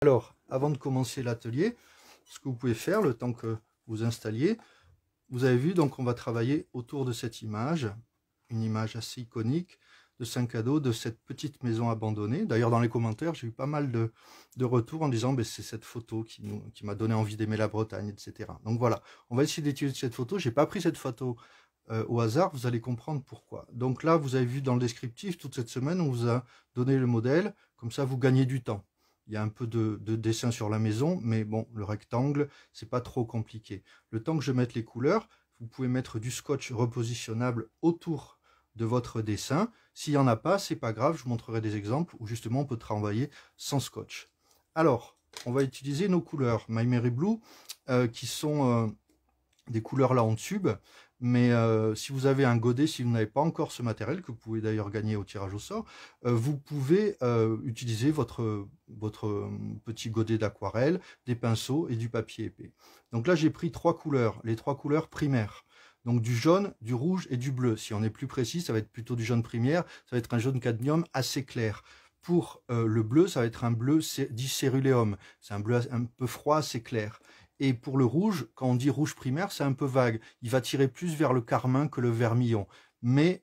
Alors, avant de commencer l'atelier, ce que vous pouvez faire, le temps que vous installiez, vous avez vu, donc on va travailler autour de cette image, une image assez iconique de Saint-Cado, de cette petite maison abandonnée. D'ailleurs, dans les commentaires, j'ai eu pas mal de retours en disant, c'est cette photo qui m'a donné envie d'aimer la Bretagne, etc. Donc voilà, on va essayer d'utiliser cette photo. J'ai pas pris cette photo au hasard, vous allez comprendre pourquoi. Donc là, vous avez vu dans le descriptif, toute cette semaine, on vous a donné le modèle, comme ça vous gagnez du temps. Il y a un peu de dessin sur la maison, mais bon, le rectangle, c'est pas trop compliqué. Le temps que je mette les couleurs, vous pouvez mettre du scotch repositionnable autour de votre dessin. S'il n'y en a pas, c'est pas grave, je vous montrerai des exemples où justement on peut travailler sans scotch. Alors, on va utiliser nos couleurs My Merry Blue, qui sont des couleurs là en tube, mais si vous avez un godet, si vous n'avez pas encore ce matériel, que vous pouvez d'ailleurs gagner au tirage au sort, vous pouvez utiliser votre petit godet d'aquarelle, des pinceaux et du papier épais. Donc là j'ai pris trois couleurs, les trois couleurs primaires. Donc du jaune, du rouge et du bleu. Si on est plus précis, ça va être plutôt du jaune primaire, ça va être un jaune cadmium assez clair. Pour le bleu, ça va être un bleu dit céruléum. C'est un bleu un peu froid, assez clair. Et pour le rouge, quand on dit rouge primaire, c'est un peu vague. Il va tirer plus vers le carmin que le vermillon. Mais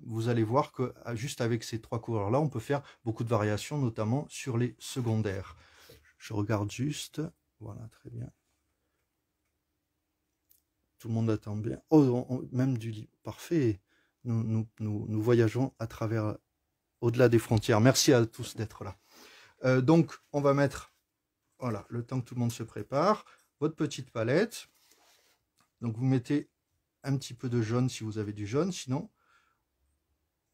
vous allez voir que juste avec ces trois couleurs-là, on peut faire beaucoup de variations, notamment sur les secondaires. Je regarde juste. Voilà, très bien. Tout le monde attend bien. Oh, même du lit. Parfait. Nous voyageons à travers, au-delà des frontières. Merci à tous d'être là. Donc, on va mettre, voilà, le temps que tout le monde se prépare, votre petite palette. Donc, vous mettez un petit peu de jaune si vous avez du jaune, sinon,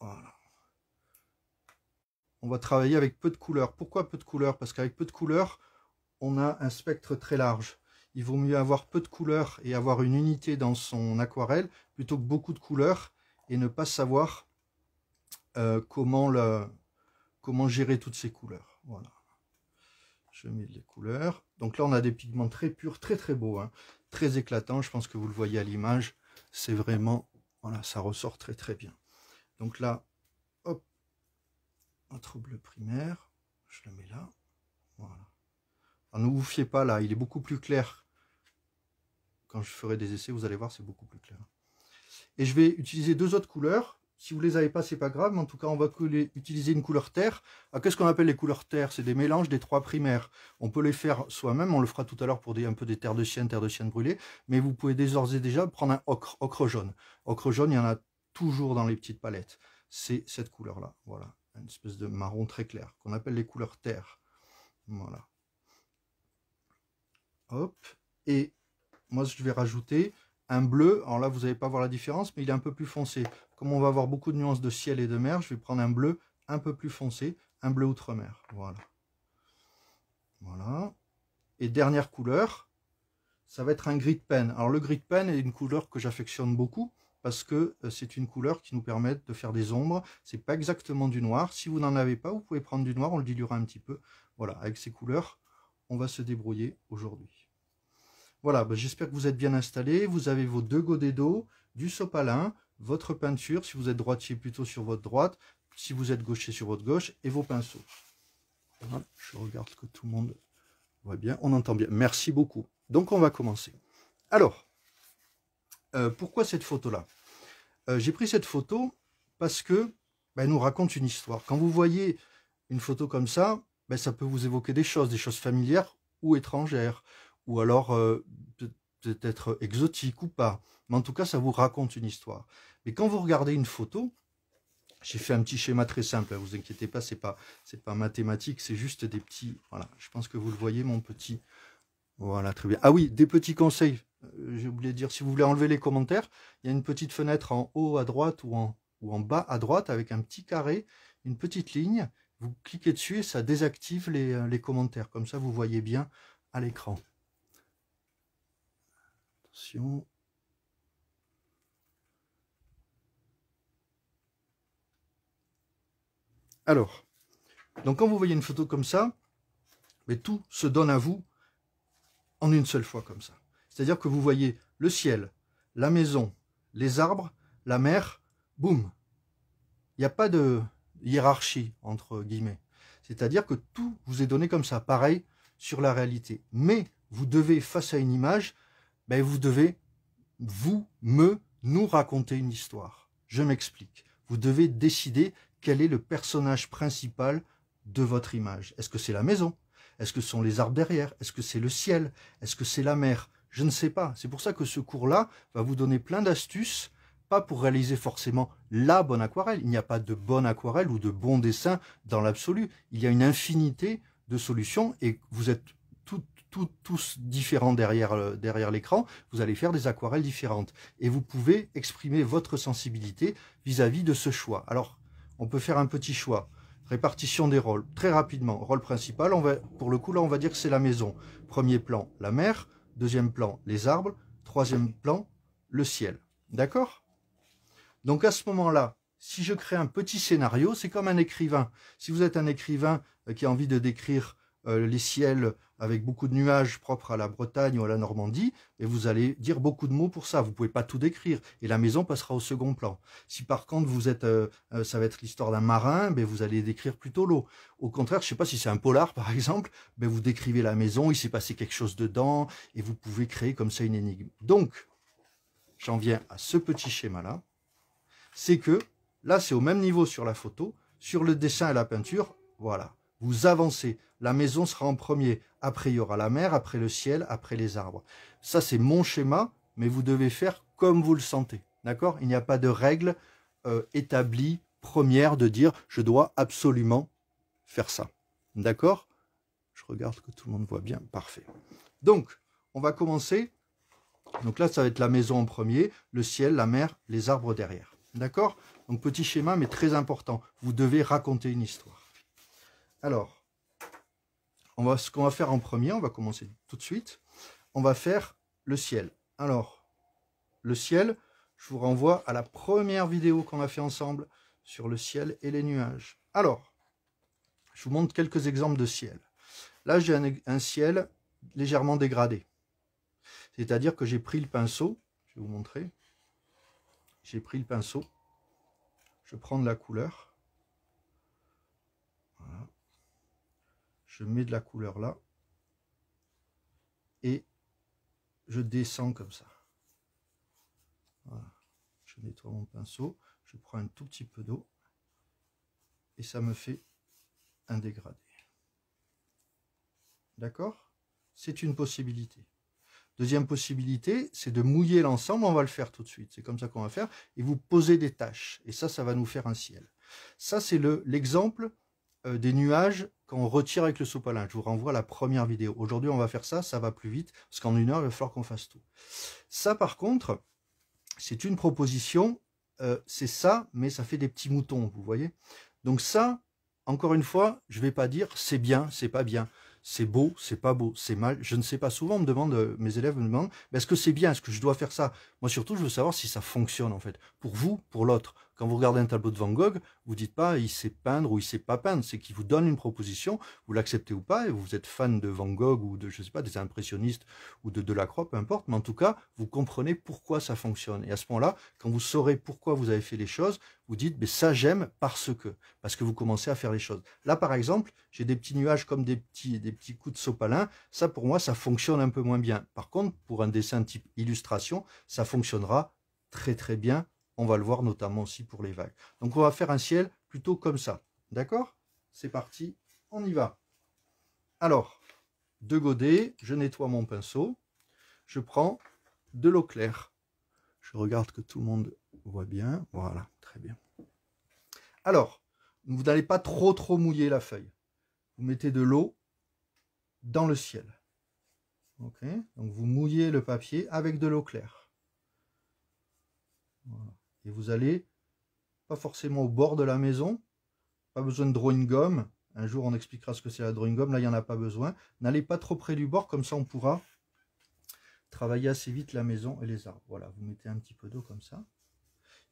voilà. On va travailler avec peu de couleurs. Pourquoi peu de couleurs? Parce qu'avec peu de couleurs, on a un spectre très large. Il vaut mieux avoir peu de couleurs et avoir une unité dans son aquarelle plutôt que beaucoup de couleurs et ne pas savoir comment gérer toutes ces couleurs. Voilà. Je mets les couleurs. Donc là, on a des pigments très purs, très très beaux, hein, très éclatants. Je pense que vous le voyez à l'image. C'est vraiment, voilà, ça ressort très très bien. Donc là, hop, notre bleu primaire, je le mets là. Voilà. Alors, ne vous fiez pas là, il est beaucoup plus clair. Quand je ferai des essais, vous allez voir, c'est beaucoup plus clair. Et je vais utiliser deux autres couleurs. Si vous ne les avez pas, c'est pas grave, mais en tout cas, on va utiliser une couleur terre. Qu'est-ce qu'on appelle les couleurs terre? C'est des mélanges des trois primaires. On peut les faire soi-même, on le fera tout à l'heure pour un peu des terres de sienne brûlées, mais vous pouvez d'ores et déjà prendre un ocre jaune. Ocre jaune, il y en a toujours dans les petites palettes. C'est cette couleur-là, voilà, une espèce de marron très clair, qu'on appelle les couleurs terre. Voilà. Hop, et moi je vais rajouter un bleu. Alors là, vous n'allez pas voir la différence, mais il est un peu plus foncé. Comme on va avoir beaucoup de nuances de ciel et de mer, je vais prendre un bleu un peu plus foncé, un bleu outre-mer. Voilà. Voilà. Et dernière couleur, ça va être un gris de pen. Alors le gris de pen est une couleur que j'affectionne beaucoup parce que c'est une couleur qui nous permet de faire des ombres. C'est pas exactement du noir. Si vous n'en avez pas, vous pouvez prendre du noir, on le diluera un petit peu. Voilà, avec ces couleurs, on va se débrouiller aujourd'hui. Voilà, j'espère que vous êtes bien installés. Vous avez vos deux godets d'eau, du sopalin, votre peinture, si vous êtes droitier plutôt sur votre droite, si vous êtes gaucher sur votre gauche, et vos pinceaux. Voilà, je regarde que tout le monde voit bien, on entend bien. Merci beaucoup. Donc on va commencer. Alors, pourquoi cette photo-là? J'ai pris cette photo parce que elle nous raconte une histoire. Quand vous voyez une photo comme ça, ça peut vous évoquer des choses familières ou étrangères, ou alors peut-être exotiques ou pas. Mais en tout cas, ça vous raconte une histoire. Mais quand vous regardez une photo, j'ai fait un petit schéma très simple, ne vous inquiétez pas, c'est pas mathématique, c'est juste des petits... Voilà, je pense que vous le voyez, mon petit... Voilà, très bien. Ah oui, des petits conseils. J'ai oublié de dire, si vous voulez enlever les commentaires, il y a une petite fenêtre en haut à droite ou en bas à droite avec un petit carré, une petite ligne. Vous cliquez dessus et ça désactive les commentaires. Comme ça, vous voyez bien à l'écran. Attention. Alors, donc quand vous voyez une photo comme ça, mais tout se donne à vous en une seule fois comme ça. C'est-à-dire que vous voyez le ciel, la maison, les arbres, la mer, boum. Il n'y a pas de hiérarchie, entre guillemets. C'est-à-dire que tout vous est donné comme ça. Pareil sur la réalité. Mais vous devez, face à une image, ben vous devez, nous raconter une histoire. Je m'explique. Vous devez décider quel est le personnage principal de votre image. Est-ce que c'est la maison? Est-ce que ce sont les arbres derrière? Est-ce que c'est le ciel? Est-ce que c'est la mer? Je ne sais pas. C'est pour ça que ce cours-là va vous donner plein d'astuces, pas pour réaliser forcément la bonne aquarelle. Il n'y a pas de bonne aquarelle ou de bon dessin dans l'absolu. Il y a une infinité de solutions et vous êtes tous différents derrière l'écran. Vous allez faire des aquarelles différentes et vous pouvez exprimer votre sensibilité vis-à-vis de ce choix. Alors, on peut faire un petit choix. Répartition des rôles, très rapidement. Rôle principal, pour le coup, là, on va dire que c'est la maison. Premier plan, la mer. Deuxième plan, les arbres. Troisième plan, le ciel. D'accord? Donc, à ce moment-là, si je crée un petit scénario, c'est comme un écrivain. Si vous êtes un écrivain qui a envie de décrire les ciels avec beaucoup de nuages propres à la Bretagne ou à la Normandie, et vous allez dire beaucoup de mots pour ça. Vous ne pouvez pas tout décrire. Et la maison passera au second plan. Si par contre, vous êtes, ça va être l'histoire d'un marin, ben vous allez décrire plutôt l'eau. Au contraire, je ne sais pas si c'est un polar, par exemple, ben vous décrivez la maison, il s'est passé quelque chose dedans, et vous pouvez créer comme ça une énigme. Donc, j'en viens à ce petit schéma-là. C'est que, là, c'est au même niveau sur la photo. Sur le dessin et la peinture, voilà. Vous avancez. La maison sera en premier. Après, il y aura la mer, après le ciel, après les arbres. Ça, c'est mon schéma, mais vous devez faire comme vous le sentez. D'accord? Il n'y a pas de règle établie première de dire je dois absolument faire ça. D'accord? Je regarde que tout le monde voit bien. Parfait. Donc, on va commencer. Donc là, ça va être la maison en premier, le ciel, la mer, les arbres derrière. D'accord? Donc, petit schéma, mais très important. Vous devez raconter une histoire. Alors, ce qu'on va faire en premier, on va commencer tout de suite. On va faire le ciel. Alors, le ciel, je vous renvoie à la première vidéo qu'on a fait ensemble sur le ciel et les nuages. Alors, je vous montre quelques exemples de ciel. Là, j'ai un ciel légèrement dégradé. C'est-à-dire que j'ai pris le pinceau, je vais vous montrer. J'ai pris le pinceau, je prends de la couleur. Voilà. Je mets de la couleur là et je descends comme ça. Voilà. Je nettoie mon pinceau, je prends un tout petit peu d'eau et ça me fait un dégradé. D'accord? C'est une possibilité. Deuxième possibilité, c'est de mouiller l'ensemble. On va le faire tout de suite. C'est comme ça qu'on va faire. Et vous posez des taches. Et ça va nous faire un ciel. Ça, c'est l'exemple des nuages qu'on retire avec le sopalin. Je vous renvoie à la première vidéo. Aujourd'hui, on va faire ça. Ça va plus vite. Parce qu'en 1 heure, il va falloir qu'on fasse tout. Ça, par contre, c'est une proposition. C'est ça, mais ça fait des petits moutons, vous voyez. Donc ça, encore une fois, je ne vais pas dire c'est bien, c'est pas bien. C'est beau, c'est pas beau, c'est mal. Je ne sais pas. Souvent, mes élèves me demandent, est-ce que c'est bien, est-ce que je dois faire ça? Moi, surtout, je veux savoir si ça fonctionne, en fait. Pour vous, pour l'autre. Quand vous regardez un tableau de Van Gogh, vous dites pas, il sait peindre ou il sait pas peindre. C'est qu'il vous donne une proposition, vous l'acceptez ou pas, et vous êtes fan de Van Gogh ou de, je sais pas, des impressionnistes ou de Delacroix, peu importe. Mais en tout cas, vous comprenez pourquoi ça fonctionne. Et à ce moment-là, quand vous saurez pourquoi vous avez fait les choses, vous dites, mais ça j'aime parce que vous commencez à faire les choses. Là, par exemple, j'ai des petits nuages comme des petits coups de sopalin. Ça, pour moi, ça fonctionne un peu moins bien. Par contre, pour un dessin type illustration, ça fonctionnera très très bien. On va le voir notamment aussi pour les vagues. Donc, on va faire un ciel plutôt comme ça. D'accord? C'est parti, on y va. Alors, de godet, je nettoie mon pinceau. Je prends de l'eau claire. Je regarde que tout le monde voit bien. Voilà, très bien. Alors, vous n'allez pas trop mouiller la feuille. Vous mettez de l'eau dans le ciel. Ok, donc vous mouillez le papier avec de l'eau claire. Voilà. Et vous allez, pas forcément au bord de la maison, pas besoin de drawing gum. Un jour, on expliquera ce que c'est la drawing gum. Là, il n'y en a pas besoin. N'allez pas trop près du bord, comme ça, on pourra travailler assez vite la maison et les arbres. Voilà, vous mettez un petit peu d'eau comme ça.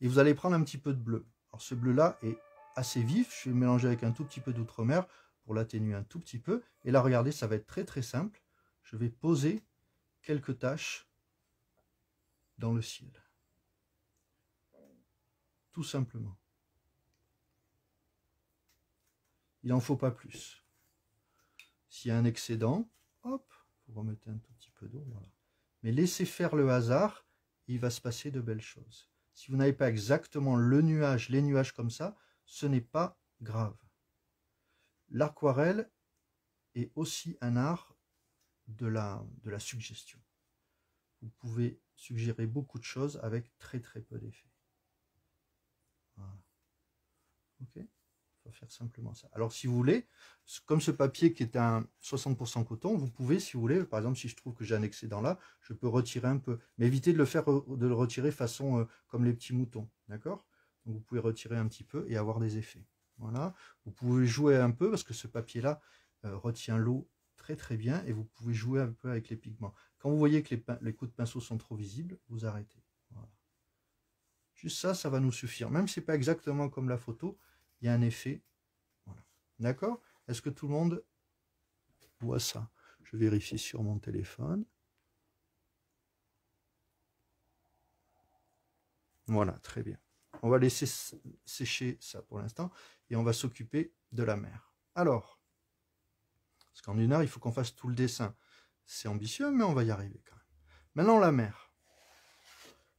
Et vous allez prendre un petit peu de bleu. Alors, ce bleu-là est assez vif. Je vais le mélanger avec un tout petit peu d'outre-mer pour l'atténuer un tout petit peu. Et là, regardez, ça va être très très simple. Je vais poser quelques taches dans le ciel. Tout simplement. Il n'en faut pas plus. S'il y a un excédent, hop, vous remettez un tout petit peu d'eau, voilà. Mais laissez faire le hasard, il va se passer de belles choses. Si vous n'avez pas exactement le nuage, les nuages comme ça, ce n'est pas grave. L'aquarelle est aussi un art de la suggestion. Vous pouvez suggérer beaucoup de choses avec très peu d'effets. Voilà. Ok, on va faire simplement ça. Alors si vous voulez, comme ce papier qui est un 60% coton, vous pouvez, si vous voulez, par exemple si je trouve que j'ai un excédent là, je peux retirer un peu, mais évitez de le retirer façon comme les petits moutons, d'accord? Donc vous pouvez retirer un petit peu et avoir des effets. Voilà, vous pouvez jouer un peu parce que ce papier là retient l'eau très bien et vous pouvez jouer un peu avec les pigments. Quand vous voyez que les coups de pinceau sont trop visibles, vous arrêtez. Voilà. Juste ça, ça va nous suffire. Même si ce n'est pas exactement comme la photo, il y a un effet. Voilà. D'accord? Est-ce que tout le monde voit ça? Je vérifie sur mon téléphone. Voilà, très bien. On va laisser sécher ça pour l'instant et on va s'occuper de la mer. Alors, parce qu'en 1 heure, il faut qu'on fasse tout le dessin. C'est ambitieux, mais on va y arriver quand même. Maintenant, la mer.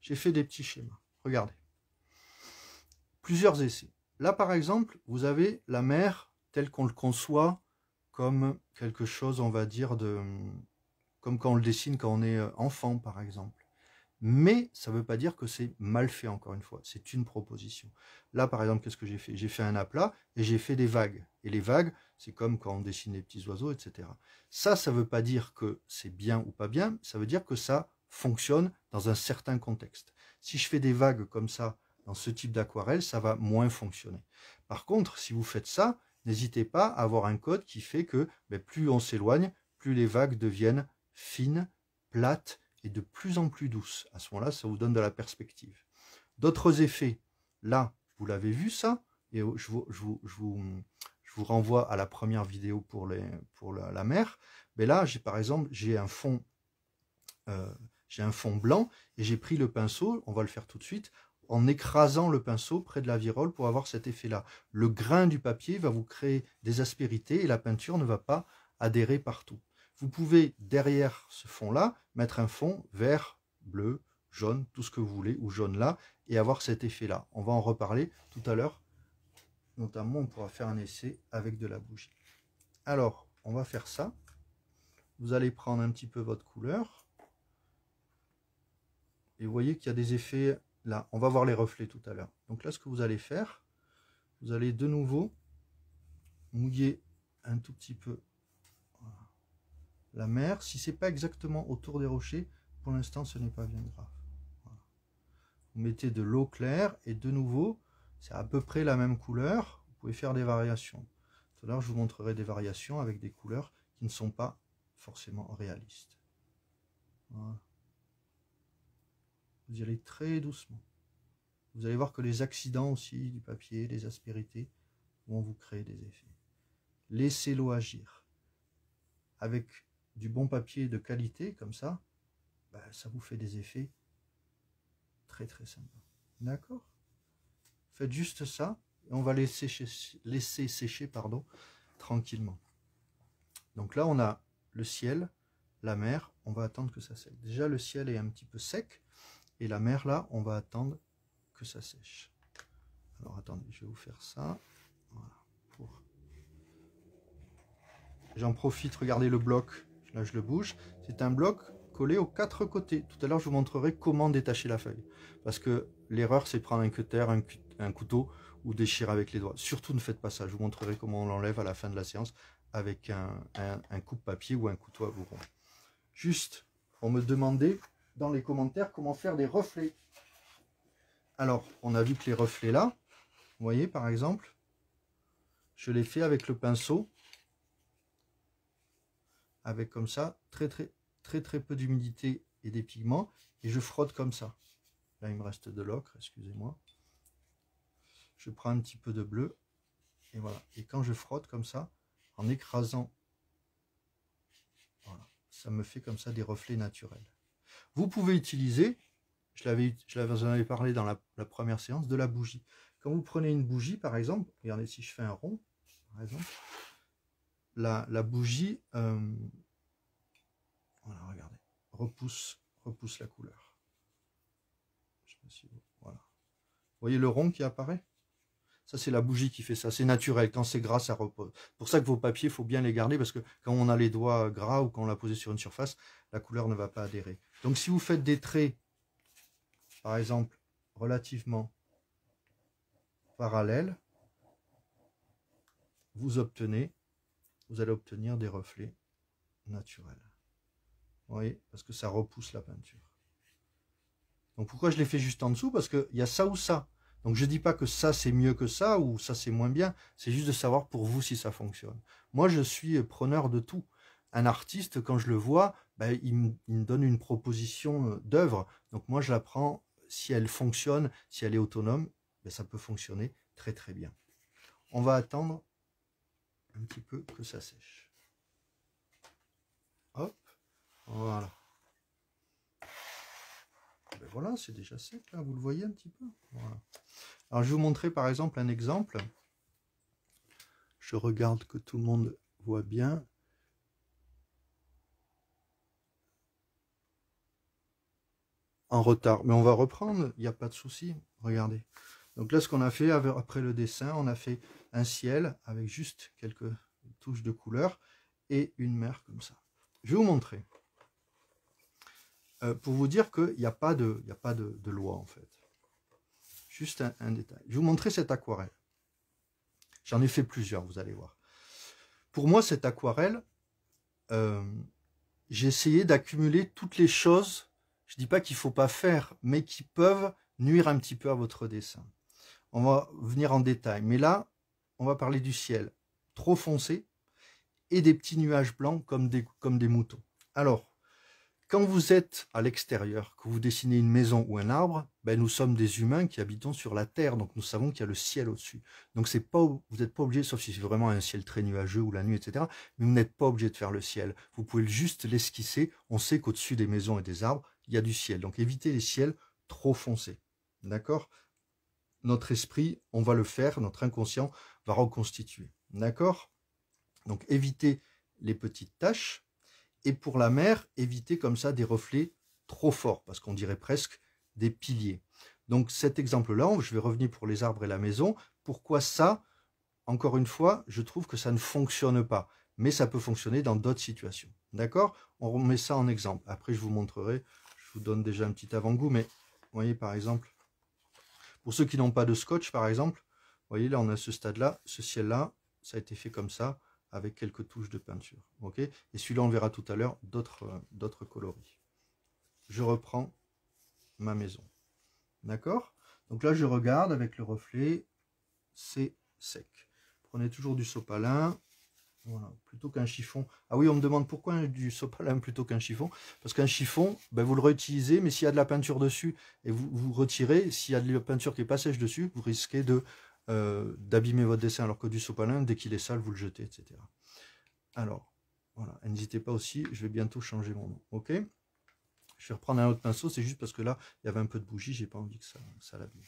J'ai fait des petits schémas. Regardez. Plusieurs essais. Là, par exemple, vous avez la mer telle qu'on le conçoit comme quelque chose, on va dire, comme quand on le dessine quand on est enfant, par exemple. Mais ça ne veut pas dire que c'est mal fait, encore une fois. C'est une proposition. Là, par exemple, qu'est-ce que j'ai fait? J'ai fait un aplat et j'ai fait des vagues. Et les vagues, c'est comme quand on dessine les petits oiseaux, etc. Ça ne veut pas dire que c'est bien ou pas bien. Ça veut dire que ça fonctionne dans un certain contexte. Si je fais des vagues comme ça, dans ce type d'aquarelle, ça va moins fonctionner. Par contre, si vous faites ça, n'hésitez pas à avoir un code qui fait que plus on s'éloigne, plus les vagues deviennent fines, plates, et de plus en plus douce. À ce moment-là, ça vous donne de la perspective. D'autres effets, là, vous l'avez vu ça, et je vous renvoie à la première vidéo pour la mer. Mais là, par exemple, j'ai un fond blanc, et j'ai pris le pinceau, on va le faire tout de suite, en écrasant le pinceau près de la virole pour avoir cet effet-là. Le grain du papier va vous créer des aspérités, et la peinture ne va pas adhérer partout. Vous pouvez, derrière ce fond-là, mettre un fond vert, bleu, jaune, tout ce que vous voulez, ou jaune là, et avoir cet effet-là. On va en reparler tout à l'heure. Notamment, on pourra faire un essai avec de la bougie. Alors, on va faire ça. Vous allez prendre un petit peu votre couleur. Et vous voyez qu'il y a des effets là. On va voir les reflets tout à l'heure. Donc là, ce que vous allez faire, vous allez de nouveau mouiller un tout petit peu la mer. Si c'est pas exactement autour des rochers, pour l'instant ce n'est pas bien grave. Voilà. Vous mettez de l'eau claire et de nouveau c'est à peu près la même couleur. Vous pouvez faire des variations. Tout à l'heure je vous montrerai des variations avec des couleurs qui ne sont pas forcément réalistes. Voilà. Vous y allez très doucement. Vous allez voir que les accidents aussi du papier, les aspérités vont vous créer des effets. Laissez l'eau agir. Avec du bon papier de qualité comme ça, ça vous fait des effets très sympas. D'accord? Faites juste ça et on va laisser sécher tranquillement. Donc là on a le ciel, la mer, on va attendre que ça sèche. Déjà le ciel est un petit peu sec et la mer là on va attendre que ça sèche. Alors attendez, je vais vous faire ça. Voilà. J'en profite, regardez le bloc, là je le bouge, c'est un bloc collé aux 4 côtés. Tout à l'heure je vous montrerai comment détacher la feuille. Parce que l'erreur c'est prendre un cutter, un couteau ou déchirer avec les doigts. Surtout ne faites pas ça, je vous montrerai comment on l'enlève à la fin de la séance avec un coupe-papier ou un couteau à bourron. Juste, on me demandait dans les commentaires comment faire des reflets. Alors, on a vu que les reflets là, vous voyez par exemple, je les fais avec le pinceau. Avec comme ça, très peu d'humidité et des pigments, et je frotte comme ça. Là, il me reste de l'ocre, excusez-moi. Je prends un petit peu de bleu, et voilà. Et quand je frotte comme ça, en écrasant, voilà, ça me fait comme ça des reflets naturels. Vous pouvez utiliser, j'en avais parlé dans la première séance, de la bougie. Quand vous prenez une bougie, par exemple, regardez si je fais un rond, par exemple, la bougie... repousse la couleur. Je sais pas si voilà. Vous voyez le rond qui apparaît? Ça, c'est la bougie qui fait ça. C'est naturel. Quand c'est gras, ça repose. Pour ça que vos papiers, il faut bien les garder parce que quand on a les doigts gras ou quand on l'a posé sur une surface, la couleur ne va pas adhérer. Donc, si vous faites des traits, par exemple, relativement parallèles, vous allez obtenir des reflets naturels. Vous voyez? Parce que ça repousse la peinture. Donc, pourquoi je l'ai fait juste en dessous? Parce qu'il y a ça ou ça. Donc je ne dis pas que ça c'est mieux que ça ou ça c'est moins bien, c'est juste de savoir pour vous si ça fonctionne. Moi je suis preneur de tout. Un artiste, quand je le vois, ben, il me donne une proposition d'œuvre. Donc moi je la prends, si elle fonctionne, si elle est autonome, ben, ça peut fonctionner très très bien. On va attendre un petit peu que ça sèche. Hop, voilà. Ben voilà, c'est déjà sec là, vous le voyez un petit peu. Voilà. Alors, je vais vous montrer par exemple un exemple. Je regarde que tout le monde voit bien. En retard, mais on va reprendre, il n'y a pas de souci. Regardez. Donc là, ce qu'on a fait après le dessin, on a fait un ciel avec juste quelques touches de couleur et une mer comme ça. Je vais vous montrer. Pour vous dire qu'il n'y a pas de loi en fait. Juste un détail. Je vais vous montrer cette aquarelle. J'en ai fait plusieurs, vous allez voir. Pour moi, cette aquarelle, j'ai essayé d'accumuler toutes les choses, je ne dis pas qu'il ne faut pas faire, mais qui peuvent nuire un petit peu à votre dessin. On va venir en détail, mais là, on va parler du ciel trop foncé et des petits nuages blancs comme des moutons. Alors, quand vous êtes à l'extérieur, que vous dessinez une maison ou un arbre, ben nous sommes des humains qui habitons sur la terre, donc nous savons qu'il y a le ciel au-dessus. Donc vous n'êtes pas obligé, sauf si c'est vraiment un ciel très nuageux ou la nuit, etc., mais vous n'êtes pas obligé de faire le ciel. Vous pouvez juste l'esquisser. On sait qu'au-dessus des maisons et des arbres, il y a du ciel. Donc évitez les ciels trop foncés. D'accord? Notre esprit, on va le faire, notre inconscient va reconstituer. D'accord? Donc évitez les petites taches. Et pour la mer, évitez comme ça des reflets trop forts, parce qu'on dirait presque des piliers. Donc cet exemple-là, je vais revenir pour les arbres et la maison. Pourquoi ça? Encore une fois, je trouve que ça ne fonctionne pas, mais ça peut fonctionner dans d'autres situations. D'accord? On remet ça en exemple. Après, je vous montrerai, je vous donne déjà un petit avant-goût, mais vous voyez par exemple, pour ceux qui n'ont pas de scotch par exemple, vous voyez là, on a ce stade-là, ce ciel-là, ça a été fait comme ça, avec quelques touches de peinture. Ok? Et celui-là, on verra tout à l'heure d'autres coloris. Je reprends ma maison. D'accord? Donc là, je regarde avec le reflet, c'est sec. Prenez toujours du sopalin, voilà, plutôt qu'un chiffon. Ah oui, on me demande pourquoi du sopalin plutôt qu'un chiffon. Parce qu'un chiffon, ben vous le réutilisez, mais s'il y a de la peinture dessus et vous retirez, s'il y a de la peinture qui n'est pas sèche dessus, vous risquez d'abîmer votre dessin, alors que du sopalin, dès qu'il est sale, vous le jetez, etc. Alors, voilà, n'hésitez pas aussi, je vais bientôt changer mon nom, ok? Je vais reprendre un autre pinceau, c'est juste parce que là, il y avait un peu de bougie, j'ai pas envie que ça l'abîme.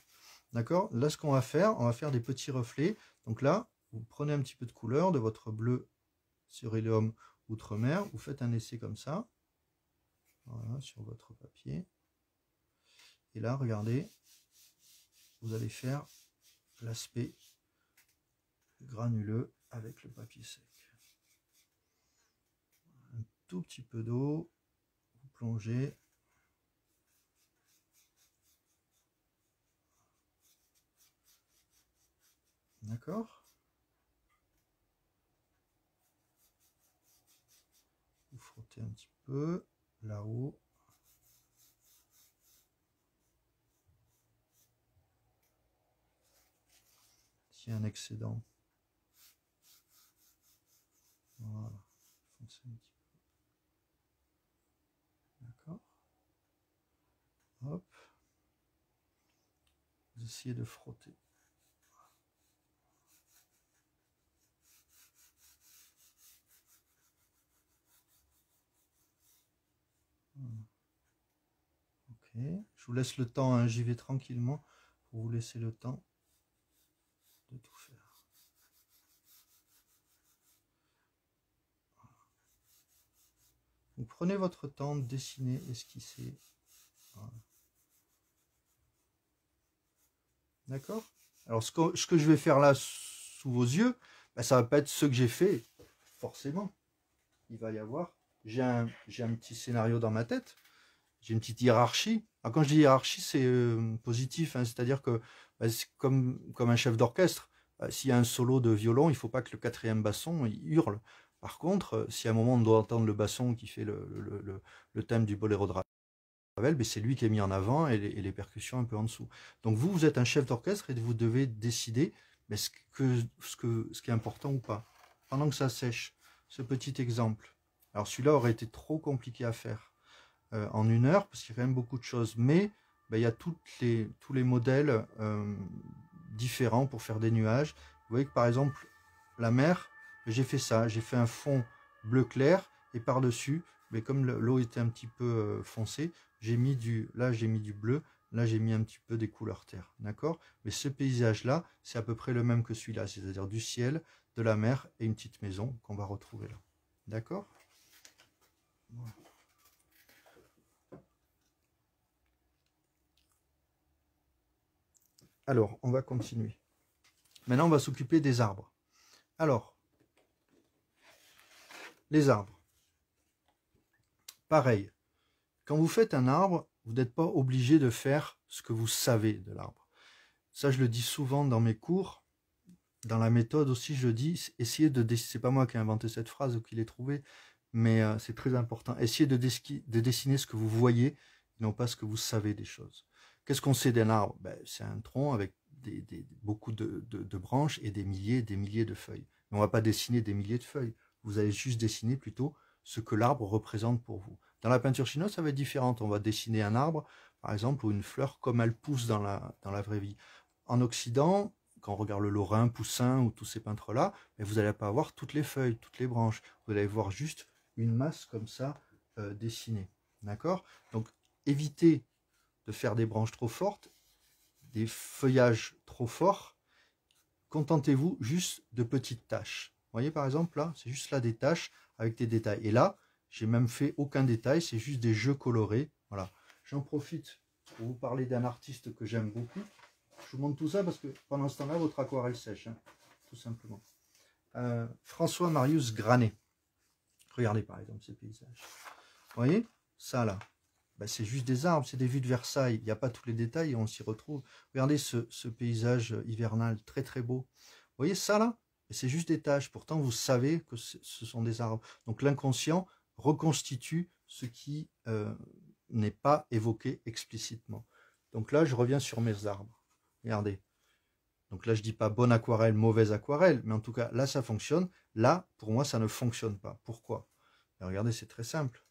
D'accord? Là, ce qu'on va faire, on va faire des petits reflets. Donc là, vous prenez un petit peu de couleur de votre bleu Céruleum Outre-mer, vous faites un essai comme ça, voilà, sur votre papier. Et là, regardez, vous allez faire l'aspect granuleux avec le papier sec. Un tout petit peu d'eau, vous plongez. D'accord? Vous frottez un petit peu là-haut. S'il y a un excédent. Voilà. Foncez un petit peu. D'accord? Hop. Vous essayez de frotter. Ok, je vous laisse le temps, hein, j'y vais tranquillement pour vous laisser le temps de tout faire. Donc, prenez votre temps de dessiner, esquisser. Voilà. D'accord? Alors, ce que je vais faire là sous vos yeux, ben, ça ne va pas être ce que j'ai fait, forcément. Il va y avoir, j'ai un petit scénario dans ma tête, j'ai une petite hiérarchie. Alors, quand je dis hiérarchie, c'est positif, hein, c'est-à-dire que ben, c'est comme un chef d'orchestre. S'il y a un solo de violon, il ne faut pas que le quatrième basson il hurle. Par contre, si à un moment on doit entendre le basson qui fait le thème du boléro de Ravel, ben c'est lui qui est mis en avant et les percussions un peu en dessous. Donc vous êtes un chef d'orchestre et vous devez décider ben, ce qui est important ou pas. Pendant que ça sèche, ce petit exemple. Alors celui-là aurait été trop compliqué à faire en 1 heure, parce qu'il y a quand même beaucoup de choses. Mais ben, il y a tous les modèles différents pour faire des nuages. Vous voyez que par exemple, la mer, j'ai fait ça. J'ai fait un fond bleu clair et par-dessus, mais comme l'eau était un petit peu foncée, j'ai mis du bleu, là j'ai mis un petit peu des couleurs terre, d'accord? Mais ce paysage-là, c'est à peu près le même que celui-là, c'est-à-dire du ciel, de la mer et une petite maison qu'on va retrouver là, d'accord? Voilà. Alors, on va continuer. Maintenant, on va s'occuper des arbres. Alors, les arbres. Pareil, quand vous faites un arbre, vous n'êtes pas obligé de faire ce que vous savez de l'arbre. Ça, je le dis souvent dans mes cours. Dans la méthode aussi, je dis, essayez de dessiner, c'est pas moi qui ai inventé cette phrase ou qui l'ai trouvée, mais c'est très important. Essayez de dessiner ce que vous voyez, et non pas ce que vous savez des choses. Qu'est-ce qu'on sait d'un arbre? Ben, c'est un tronc avec beaucoup de branches et des milliers de feuilles. Mais on ne va pas dessiner des milliers de feuilles. Vous allez juste dessiner plutôt ce que l'arbre représente pour vous. Dans la peinture chinoise, ça va être différent. On va dessiner un arbre, par exemple, ou une fleur comme elle pousse dans la vraie vie. En Occident, quand on regarde le Lorrain, Poussin ou tous ces peintres-là, vous n'allez pas avoir toutes les feuilles, toutes les branches. Vous allez voir juste une masse comme ça dessinée. D'accord? Donc, évitez de faire des branches trop fortes, des feuillages trop forts. Contentez-vous juste de petites taches. Vous voyez, par exemple, là, c'est juste là des taches avec des détails. Et là, j'ai même fait aucun détail, c'est juste des jeux colorés. Voilà. J'en profite pour vous parler d'un artiste que j'aime beaucoup. Je vous montre tout ça parce que pendant ce temps-là, votre aquarelle sèche, hein, tout simplement. François Marius Granet. Regardez par exemple ces paysages. Vous voyez, ça là, ben, c'est juste des arbres, c'est des vues de Versailles. Il n'y a pas tous les détails et on s'y retrouve. Regardez ce paysage hivernal, très très beau. Vous voyez ça là, c'est juste des taches. Pourtant, vous savez que ce sont des arbres. Donc l'inconscient reconstitue ce qui n'est pas évoqué explicitement. Donc là, je reviens sur mes arbres. Regardez. Donc là, je ne dis pas bonne aquarelle, mauvaise aquarelle, mais en tout cas, là, ça fonctionne. Là, pour moi, ça ne fonctionne pas. Pourquoi? Et regardez, c'est très simple.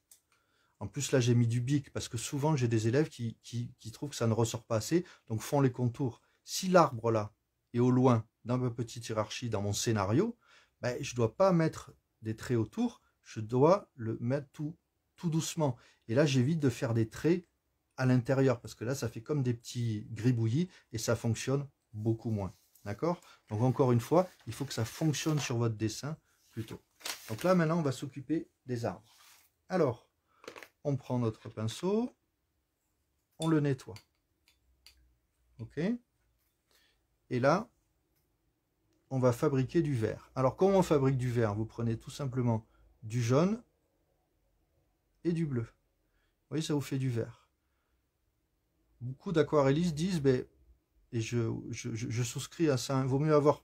En plus, là, j'ai mis du bic, parce que souvent, j'ai des élèves qui trouvent que ça ne ressort pas assez, donc font les contours. Si l'arbre, là, est au loin, dans ma petite hiérarchie, dans mon scénario, ben, je ne dois pas mettre des traits autour, je dois le mettre tout doucement. Et là, j'évite de faire des traits à l'intérieur, parce que là, ça fait comme des petits gribouillis, et ça fonctionne beaucoup moins. D'accord? Donc encore une fois, il faut que ça fonctionne sur votre dessin plutôt. Donc là, maintenant, on va s'occuper des arbres. Alors, on prend notre pinceau, on le nettoie. OK? Et là, on va fabriquer du vert. Alors, comment on fabrique du vert? Vous prenez tout simplement du jaune et du bleu. Vous voyez, ça vous fait du vert. Beaucoup d'aquarellistes disent, ben, et je souscris à ça, il vaut mieux avoir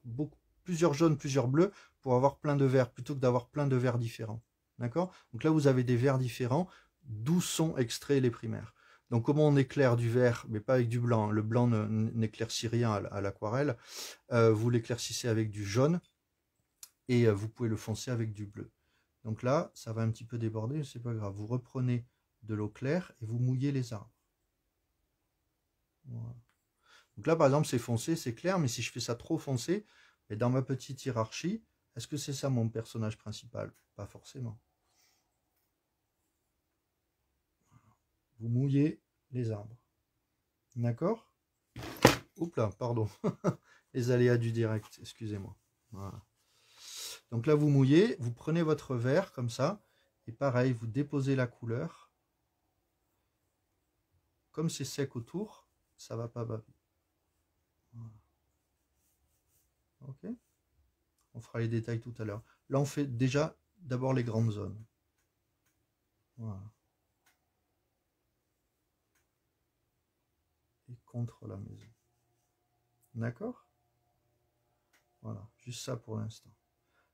plusieurs jaunes, plusieurs bleus pour avoir plein de verts plutôt que d'avoir plein de verts différents. D'accord? Donc là, vous avez des verts différents, d'où sont extraits les primaires. Donc comment on éclaire du vert, mais pas avec du blanc. Le blanc n'éclaircit rien à l'aquarelle. Vous l'éclaircissez avec du jaune et vous pouvez le foncer avec du bleu. Donc là, ça va un petit peu déborder, c'est pas grave. Vous reprenez de l'eau claire et vous mouillez les arbres. Voilà. Donc là, par exemple, c'est foncé, c'est clair, mais si je fais ça trop foncé, et dans ma petite hiérarchie, est-ce que c'est ça mon personnage principal? Pas forcément. Vous mouillez les arbres. D'accord? Oups là, pardon. Les aléas du direct, excusez-moi. Voilà. Donc là, vous mouillez, vous prenez votre verre comme ça, Et pareil, vous déposez la couleur. Comme c'est sec autour, ça va pas baver. Voilà. Ok. On fera les détails tout à l'heure. Là, on fait déjà d'abord les grandes zones. Voilà. Et contre la maison. D'accord? Voilà, juste ça pour l'instant.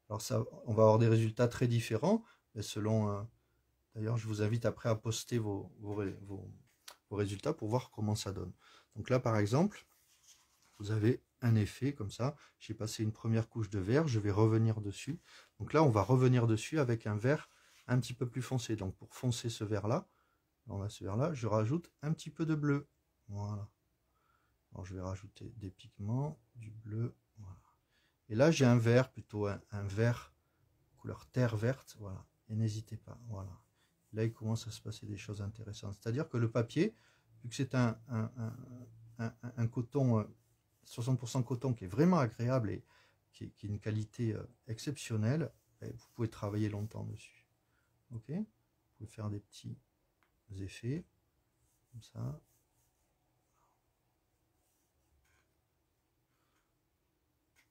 Alors ça, on va avoir des résultats très différents, mais selon... D'ailleurs, je vous invite après à poster vos résultats pour voir comment ça donne. Donc là, par exemple, vous avez un effet comme ça. J'ai passé une première couche de vert, je vais revenir dessus. Donc là, on va revenir dessus avec un vert un petit peu plus foncé. Donc pour foncer ce vert-là, on a ce vert-là, je rajoute un petit peu de bleu. Voilà. Alors je vais rajouter des pigments, du bleu, voilà. Et là, j'ai un vert, plutôt un vert couleur terre verte, voilà. Et n'hésitez pas, voilà. Là, il commence à se passer des choses intéressantes. C'est-à-dire que le papier, vu que c'est un coton, 60% coton qui est vraiment agréable et qui est une qualité exceptionnelle, vous pouvez travailler longtemps dessus. Ok? Vous pouvez faire des petits effets, comme ça.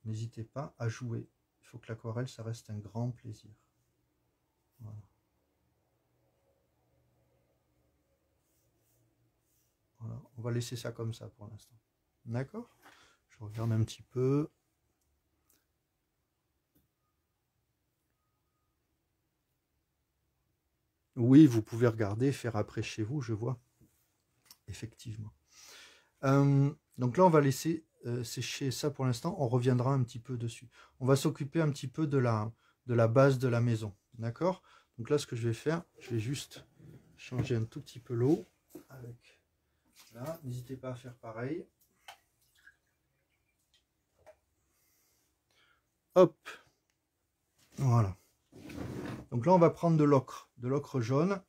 N'hésitez pas à jouer. Il faut que l'aquarelle, ça reste un grand plaisir. Voilà. Voilà. On va laisser ça comme ça pour l'instant. D'accord? Je regarde un petit peu. Oui, vous pouvez regarder, faire après chez vous, je vois. Effectivement. Donc là, on va laisser sécher ça pour l'instant. On reviendra un petit peu dessus. On va s'occuper un petit peu de la base de la maison. D'accord? Donc là, ce que je vais faire, je vais juste changer un tout petit peu l'eau. Avec là, n'hésitez pas à faire pareil. Hop. Voilà. Donc là, on va prendre de l'ocre jaune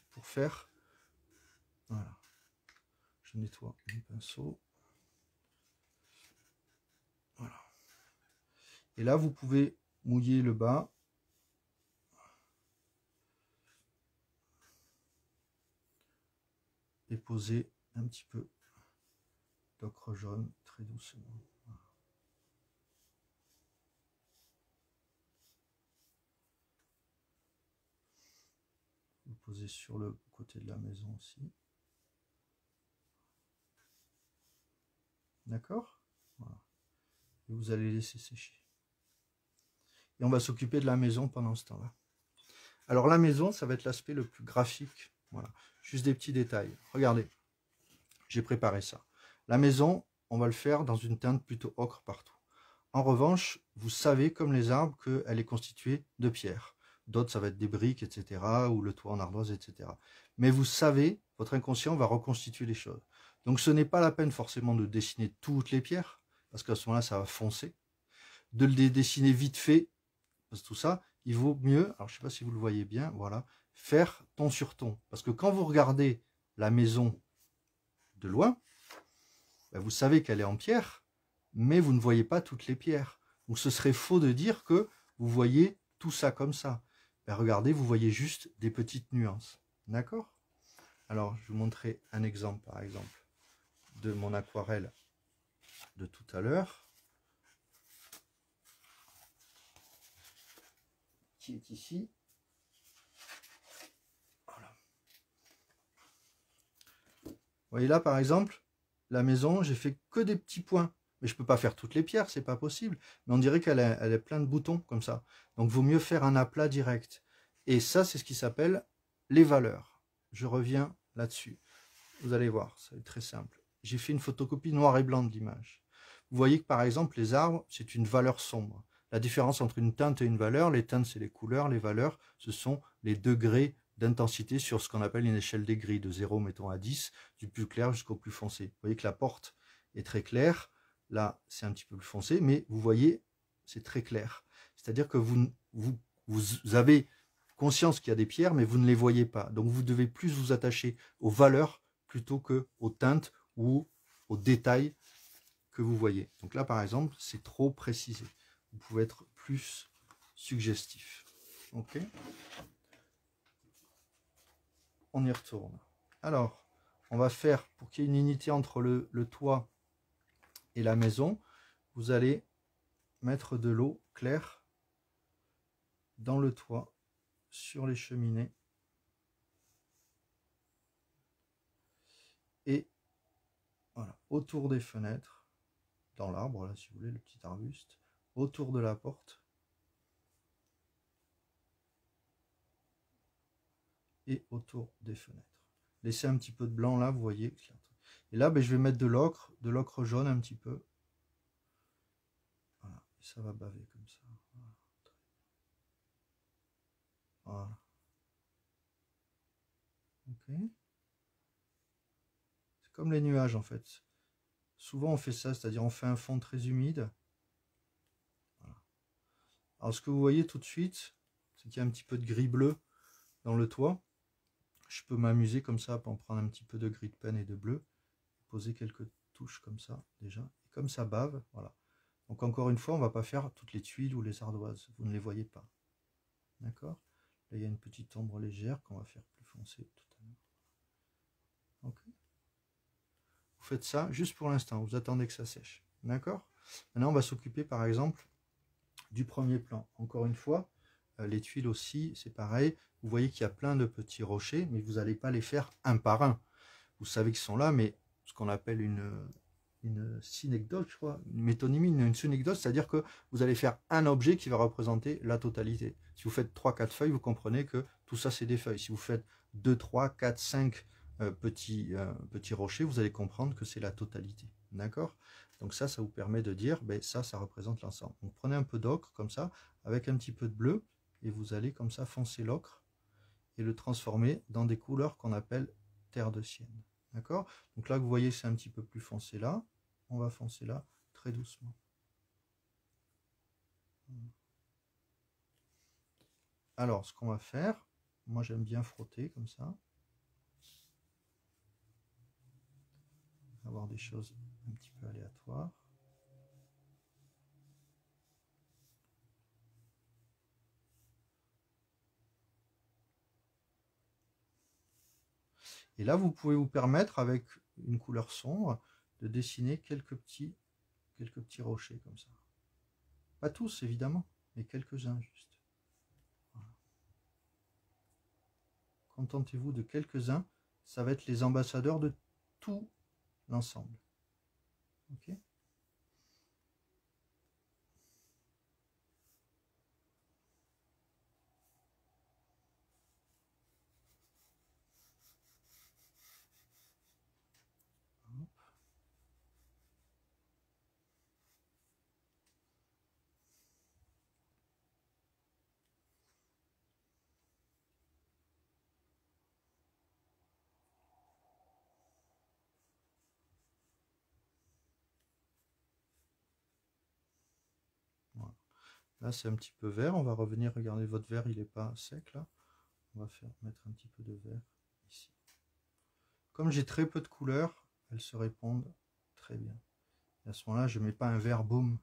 pour faire. Voilà. Je nettoie mon pinceau. Voilà. Et là, vous pouvez mouiller le bas. Et poser un petit peu d'ocre jaune très doucement. Voilà. Vous posez sur le côté de la maison aussi. D'accord? Voilà. Et vous allez laisser sécher. Et on va s'occuper de la maison pendant ce temps-là. Alors la maison, ça va être l'aspect le plus graphique. Voilà. Juste des petits détails. Regardez, j'ai préparé ça. La maison, on va le faire dans une teinte plutôt ocre partout. En revanche, vous savez, comme les arbres, qu'elle est constituée de pierres. D'autres, ça va être des briques, etc., ou le toit en ardoise, etc. Mais vous savez, votre inconscient va reconstituer les choses. Donc ce n'est pas la peine forcément de dessiner toutes les pierres, parce qu'à ce moment-là, ça va foncer. De les dessiner vite fait, parce que tout ça, il vaut mieux, alors je ne sais pas si vous le voyez bien, voilà, faire ton sur ton. Parce que quand vous regardez la maison de loin, ben vous savez qu'elle est en pierre, mais vous ne voyez pas toutes les pierres. Donc ce serait faux de dire que vous voyez tout ça comme ça. Ben regardez, vous voyez juste des petites nuances. D'accord? Alors, je vous montrerai un exemple, par exemple, de mon aquarelle de tout à l'heure, qui est ici. Voilà. Vous voyez là, par exemple, la maison, j'ai fait que des petits points. Mais je ne peux pas faire toutes les pierres, c'est pas possible. Mais on dirait qu'elle a plein de boutons comme ça. Donc, il vaut mieux faire un aplat direct. Et ça, c'est ce qui s'appelle les valeurs. Je reviens là-dessus. Vous allez voir, ça va être très simple. J'ai fait une photocopie noir et blanc de l'image. Vous voyez que par exemple, les arbres, c'est une valeur sombre. La différence entre une teinte et une valeur, les teintes, c'est les couleurs, les valeurs, ce sont les degrés d'intensité sur ce qu'on appelle une échelle des gris, de 0, mettons, à 10, du plus clair jusqu'au plus foncé. Vous voyez que la porte est très claire, là, c'est un petit peu plus foncé, mais vous voyez, c'est très clair. C'est-à-dire que vous avez conscience qu'il y a des pierres, mais vous ne les voyez pas. Donc vous devez plus vous attacher aux valeurs plutôt qu'aux teintes ou aux détails que vous voyez. Donc là, par exemple, c'est trop précisé. Vous pouvez être plus suggestif. Ok. on y retourne. Alors, on va faire, pour qu'il y ait une unité entre le toit et la maison, vous allez mettre de l'eau claire dans le toit, sur les cheminées. Et voilà, autour des fenêtres, dans l'arbre, là, si vous voulez, le petit arbuste, autour de la porte. Et autour des fenêtres. Laissez un petit peu de blanc là, vous voyez. Et là, ben, je vais mettre de l'ocre jaune un petit peu. Voilà, et ça va baver comme ça. Voilà. Ok. C'est comme les nuages en fait. Souvent on fait ça, c'est-à-dire on fait un fond très humide. Voilà. Alors ce que vous voyez tout de suite, c'est qu'il y a un petit peu de gris bleu dans le toit. Je peux m'amuser comme ça pour en prendre un petit peu de gris de pen et de bleu. Poser quelques touches comme ça déjà. Et comme ça bave, voilà. Donc encore une fois, on ne va pas faire toutes les tuiles ou les ardoises. Vous ne les voyez pas. D'accord? Là, il y a une petite ombre légère qu'on va faire plus foncée tout à l'heure. Ok. Vous faites ça juste pour l'instant. Vous attendez que ça sèche. D'accord? Maintenant, on va s'occuper par exemple du premier plan. Encore une fois, les tuiles aussi, c'est pareil. Vous voyez qu'il y a plein de petits rochers, mais vous n'allez pas les faire un par un. Vous savez qu'ils sont là, mais ce qu'on appelle une synecdoche, je crois, une métonymie, une synecdoche, c'est-à-dire que vous allez faire un objet qui va représenter la totalité. Si vous faites 3-4 feuilles, vous comprenez que tout ça, c'est des feuilles. Si vous faites 2, 3, 4, 5 petits rochers, vous allez comprendre que c'est la totalité. D'accord? Donc ça vous permet de dire, ben, ça représente l'ensemble. Donc prenez un peu d'ocre, comme ça, avec un petit peu de bleu, et vous allez comme ça foncer l'ocre et le transformer dans des couleurs qu'on appelle terre de sienne. D'accord? Donc là, vous voyez, c'est un petit peu plus foncé là. On va foncer là très doucement. Alors, ce qu'on va faire, moi j'aime bien frotter comme ça. Avoir des choses un petit peu aléatoires. Et là, vous pouvez vous permettre, avec une couleur sombre, de dessiner quelques petits rochers comme ça. Pas tous, évidemment, mais quelques-uns juste. Voilà. Contentez-vous de quelques-uns. Ça va être les ambassadeurs de tout l'ensemble. Ok ? Voilà. Là, c'est un petit peu vert. On va revenir. Regardez, votre vert, il n'est pas sec là. On va mettre un petit peu de vert ici. Comme j'ai très peu de couleurs, elles se répondent très bien. Et à ce moment-là, je ne mets pas un vert boum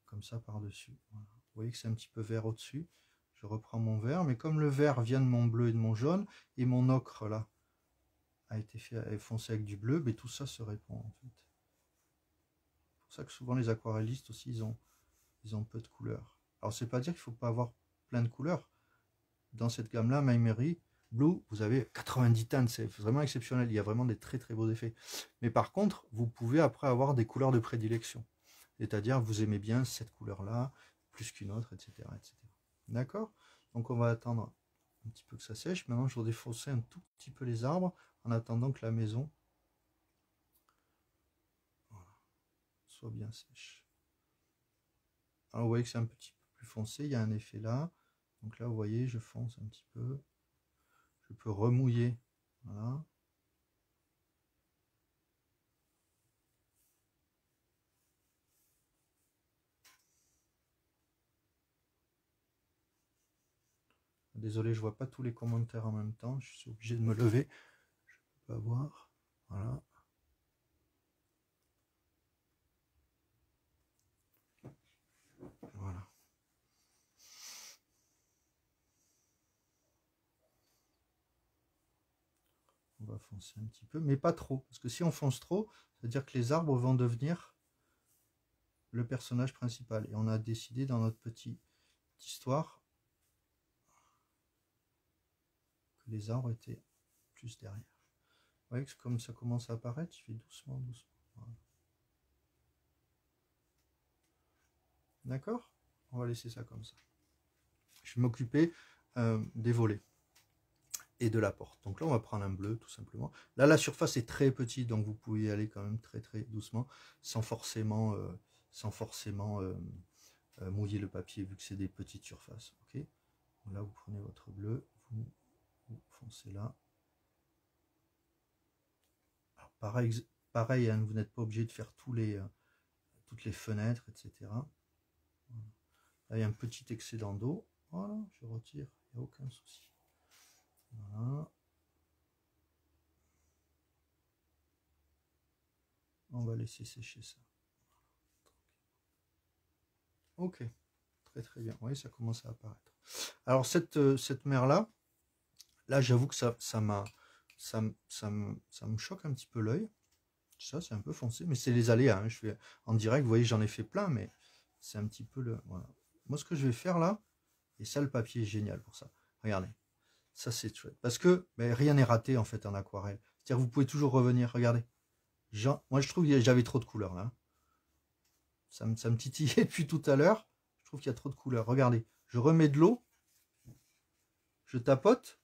comme ça par-dessus. Voilà. Vous voyez que c'est un petit peu vert au-dessus. Je reprends mon vert, mais comme le vert vient de mon bleu et de mon jaune, et mon ocre là a été foncé avec du bleu, mais tout ça se répond en fait. C'est pour ça que souvent les aquarellistes aussi, ils ont peu de couleurs. Alors c'est pas dire qu'il ne faut pas avoir plein de couleurs. Dans cette gamme-là, My Mary Blue, vous avez 90 teintes, c'est vraiment exceptionnel. Il y a vraiment des très très beaux effets. Mais par contre, vous pouvez après avoir des couleurs de prédilection. C'est-à-dire, vous aimez bien cette couleur-là, plus qu'une autre, etc. etc. D'accord? Donc on va attendre un petit peu que ça sèche. Maintenant, je vais défoncer un tout petit peu les arbres en attendant que la maison soit bien sèche. Alors vous voyez que c'est un petit peu plus foncé, il y a un effet là. Donc là, vous voyez, je fonce un petit peu. Je peux remouiller. Voilà. Désolé, je vois pas tous les commentaires en même temps. Je suis obligé de me lever. Je peux pas voir. Voilà. Voilà. va foncer un petit peu, mais pas trop. Parce que si on fonce trop, c'est-à-dire que les arbres vont devenir le personnage principal. Et on a décidé dans notre petite histoire que les arbres étaient plus derrière. Vous voyez que comme ça commence à apparaître, je fais doucement, doucement. Voilà. D'accord? On va laisser ça comme ça. Je vais m'occuper des volets et de la porte. Donc là, on va prendre un bleu, tout simplement. Là, la surface est très petite, donc vous pouvez y aller quand même très très doucement, sans forcément mouiller le papier, vu que c'est des petites surfaces. Ok. Donc là, vous prenez votre bleu, vous foncez là. Alors, pareil hein, vous n'êtes pas obligé de faire toutes les fenêtres, etc. Là, il y a un petit excédent d'eau. Voilà, je retire, il n'y a aucun souci. Voilà. On va laisser sécher ça. Ok, très très bien. Oui, ça commence à apparaître. Alors cette mer-là, j'avoue que ça me choque un petit peu l'œil. Ça, c'est un peu foncé, mais c'est les aléas. Hein. Je fais en direct, vous voyez, j'en ai fait plein, mais c'est un petit peu le... Voilà. Moi, ce que je vais faire là, et ça, le papier est génial pour ça. Regardez, ça c'est chouette. Parce que rien n'est raté en fait en aquarelle. C'est-à-dire vous pouvez toujours revenir, regardez. Moi, je trouve que j'avais trop de couleurs là. Ça me titillait depuis tout à l'heure. Je trouve qu'il y a trop de couleurs. Regardez, je remets de l'eau, je tapote,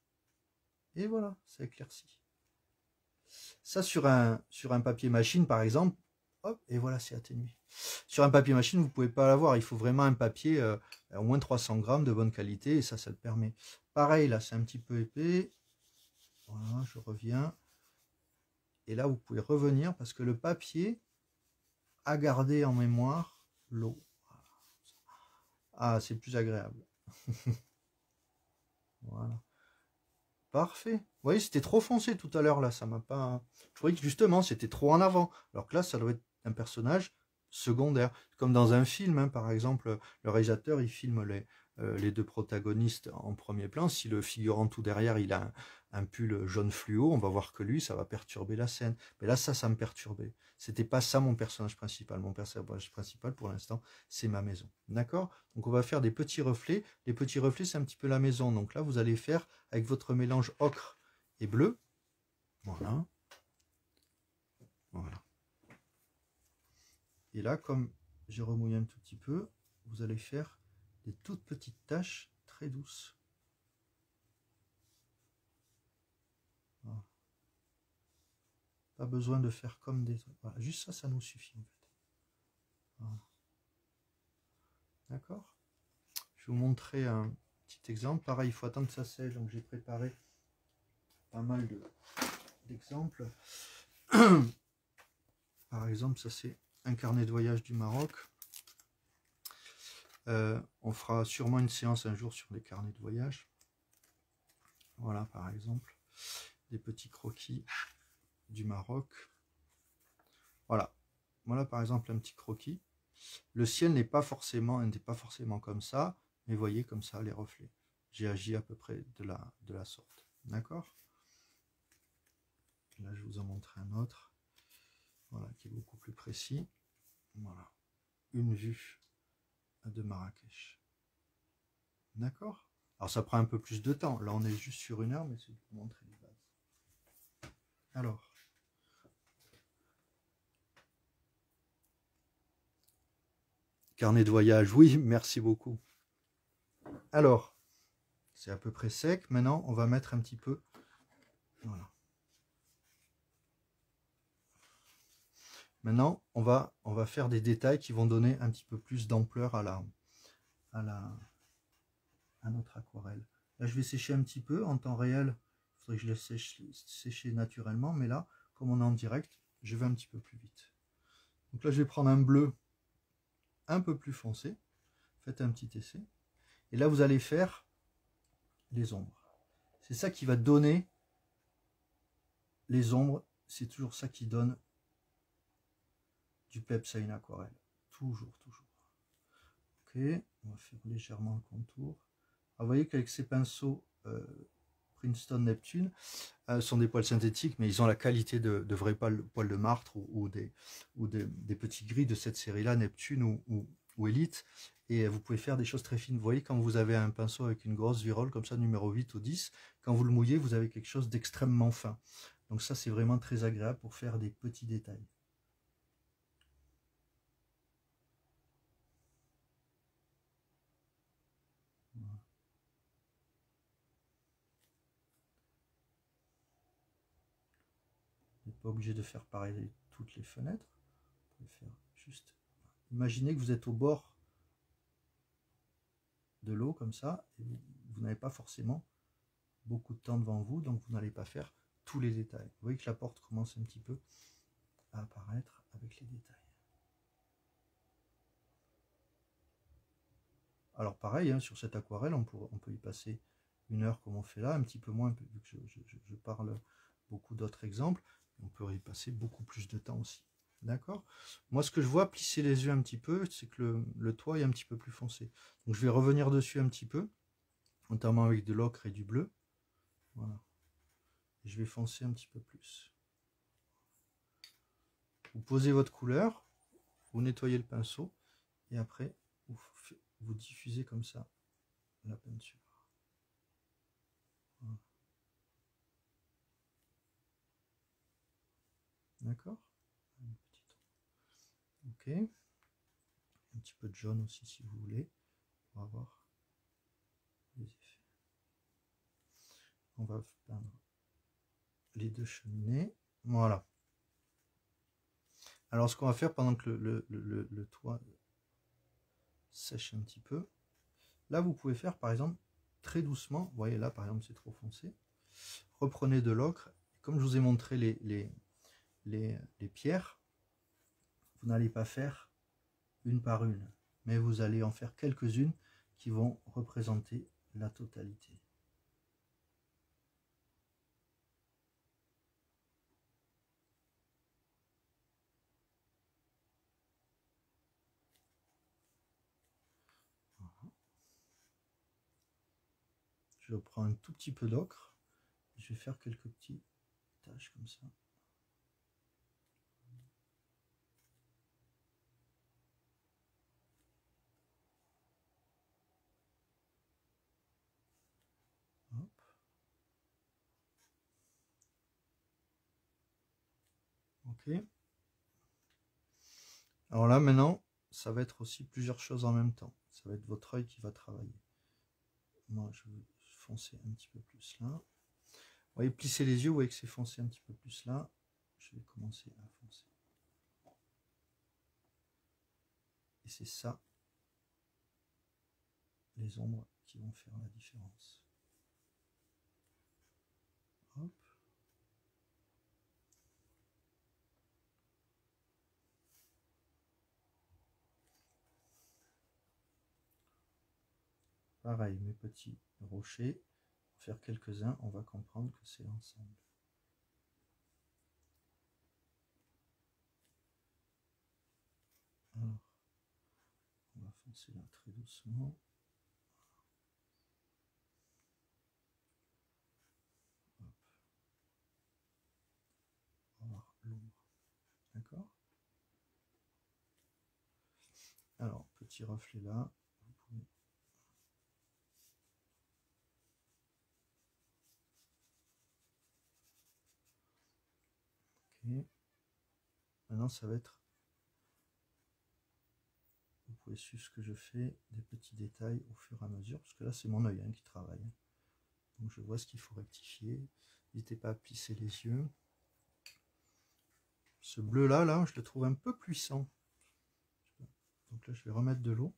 et voilà, ça éclaircit. Ça, sur un papier machine, par exemple, hop, et voilà, c'est atténué. Sur un papier machine, vous ne pouvez pas l'avoir. Il faut vraiment un papier au moins 300 grammes de bonne qualité, et ça le permet. Pareil, là, c'est un petit peu épais. Voilà, je reviens. Et là, vous pouvez revenir parce que le papier a gardé en mémoire l'eau. Ah, c'est plus agréable. Voilà. Parfait. Vous voyez, c'était trop foncé tout à l'heure, là. Ça m'a pas... Je trouvais que justement, c'était trop en avant. Alors que là, ça doit être un personnage secondaire. Comme dans un film, hein, par exemple, le réalisateur, il filme les deux protagonistes en premier plan. Si le figurant tout derrière, il a un pull jaune fluo, on va voir que lui, ça va perturber la scène. Mais là, ça me perturbait. C'était pas ça mon personnage principal. Mon personnage principal, pour l'instant, c'est ma maison. D'accord? Donc, on va faire des petits reflets. Les petits reflets, c'est un petit peu la maison. Donc là, vous allez faire avec votre mélange ocre et bleu. Voilà. Voilà. Et là, comme j'ai remouillé un tout petit peu, vous allez faire des toutes petites taches très douces. Voilà. Pas besoin de faire comme des... Voilà. Juste ça, ça nous suffit en fait. Voilà. D'accord? Je vais vous montrer un petit exemple. Pareil, il faut attendre que ça sèche, donc j'ai préparé pas mal d'exemples. Par exemple, ça c'est un carnet de voyage du Maroc. On fera sûrement une séance un jour sur les carnets de voyage. Voilà, par exemple, des petits croquis du Maroc. Voilà, voilà par exemple un petit croquis. Le ciel n'était pas forcément comme ça, mais voyez comme ça les reflets. J'ai agi à peu près de la sorte. D'accord? Là, je vous en montre un autre. Voilà, qui est beaucoup plus précis. Voilà, une vue de Marrakech. D'accord? Alors ça prend un peu plus de temps. Là, on est juste sur 1 heure, mais c'est pour montrer les bases. Alors, carnet de voyage, oui, merci beaucoup. Alors, c'est à peu près sec. Maintenant, on va mettre un petit peu. Voilà. Maintenant, on va faire des détails qui vont donner un petit peu plus d'ampleur à notre aquarelle. Là, je vais sécher un petit peu en temps réel. Il faudrait que je laisse sécher naturellement, mais là, comme on est en direct, je vais un petit peu plus vite. Donc là, je vais prendre un bleu un peu plus foncé. Faites un petit essai. Et là, vous allez faire les ombres. C'est ça qui va donner les ombres. C'est toujours ça qui donne du peps à une aquarelle. Toujours, toujours. Ok, on va faire légèrement le contour. Alors, vous voyez qu'avec ces pinceaux Princeton Neptune sont des poils synthétiques, mais ils ont la qualité de vrais poils de martre ou des petits gris de cette série-là, Neptune ou Elite. Et vous pouvez faire des choses très fines. Vous voyez, quand vous avez un pinceau avec une grosse virole, comme ça, numéro 8 ou 10, quand vous le mouillez, vous avez quelque chose d'extrêmement fin. Donc ça, c'est vraiment très agréable pour faire des petits détails. Voilà. Vous n'êtes pas obligé de faire pareil toutes les fenêtres. Vous pouvez faire juste... Imaginez que vous êtes au bord de l'eau comme ça, et vous n'avez pas forcément beaucoup de temps devant vous, donc vous n'allez pas faire tous les détails. Vous voyez que la porte commence un petit peu à apparaître avec les détails. Alors pareil, hein, sur cette aquarelle, on peut y passer 1 heure comme on fait là, un petit peu moins, vu que je parle beaucoup d'autres exemples. On peut y passer beaucoup plus de temps aussi. D'accord. Moi, ce que je vois plisser les yeux un petit peu, c'est que le toit est un petit peu plus foncé. Donc je vais revenir dessus un petit peu, notamment avec de l'ocre et du bleu. Voilà. Et je vais foncer un petit peu plus. Vous posez votre couleur, vous nettoyez le pinceau, et après, vous diffusez comme ça la peinture. Voilà. D'accord. Ok. Un petit peu de jaune aussi si vous voulez, pour avoir les effets. On va peindre les 2 cheminées. Voilà. Alors ce qu'on va faire pendant que le toit sèche un petit peu, là vous pouvez faire par exemple très doucement, vous voyez là par exemple c'est trop foncé, reprenez de l'ocre, comme je vous ai montré les pierres, vous n'allez pas faire une par une, mais vous allez en faire quelques-unes qui vont représenter la totalité. Je prends un tout petit peu d'ocre, je vais faire quelques petites taches comme ça. Hop. Ok. Alors là maintenant, ça va être aussi plusieurs choses en même temps. Ça va être votre œil qui va travailler. Moi je vais foncer un petit peu plus là. Vous voyez, plisser les yeux, vous voyez que c'est foncé un petit peu plus là. Je vais commencer à foncer. Et c'est ça, les ombres qui vont faire la différence. Hop. Pareil, mes petits rochers, on va faire quelques-uns, on va comprendre que c'est ensemble. Alors, on va foncer là très doucement. Hop. On va voir l'ombre. D'accord? Alors, petit reflet là. Vous pouvez... Ok. Maintenant, ça va être... Vous pouvez suivre ce que je fais, des petits détails au fur et à mesure, parce que là, c'est mon œil qui travaille. Donc, je vois ce qu'il faut rectifier. N'hésitez pas à plisser les yeux. Ce bleu là, je le trouve un peu puissant. Donc là, je vais remettre de l'eau.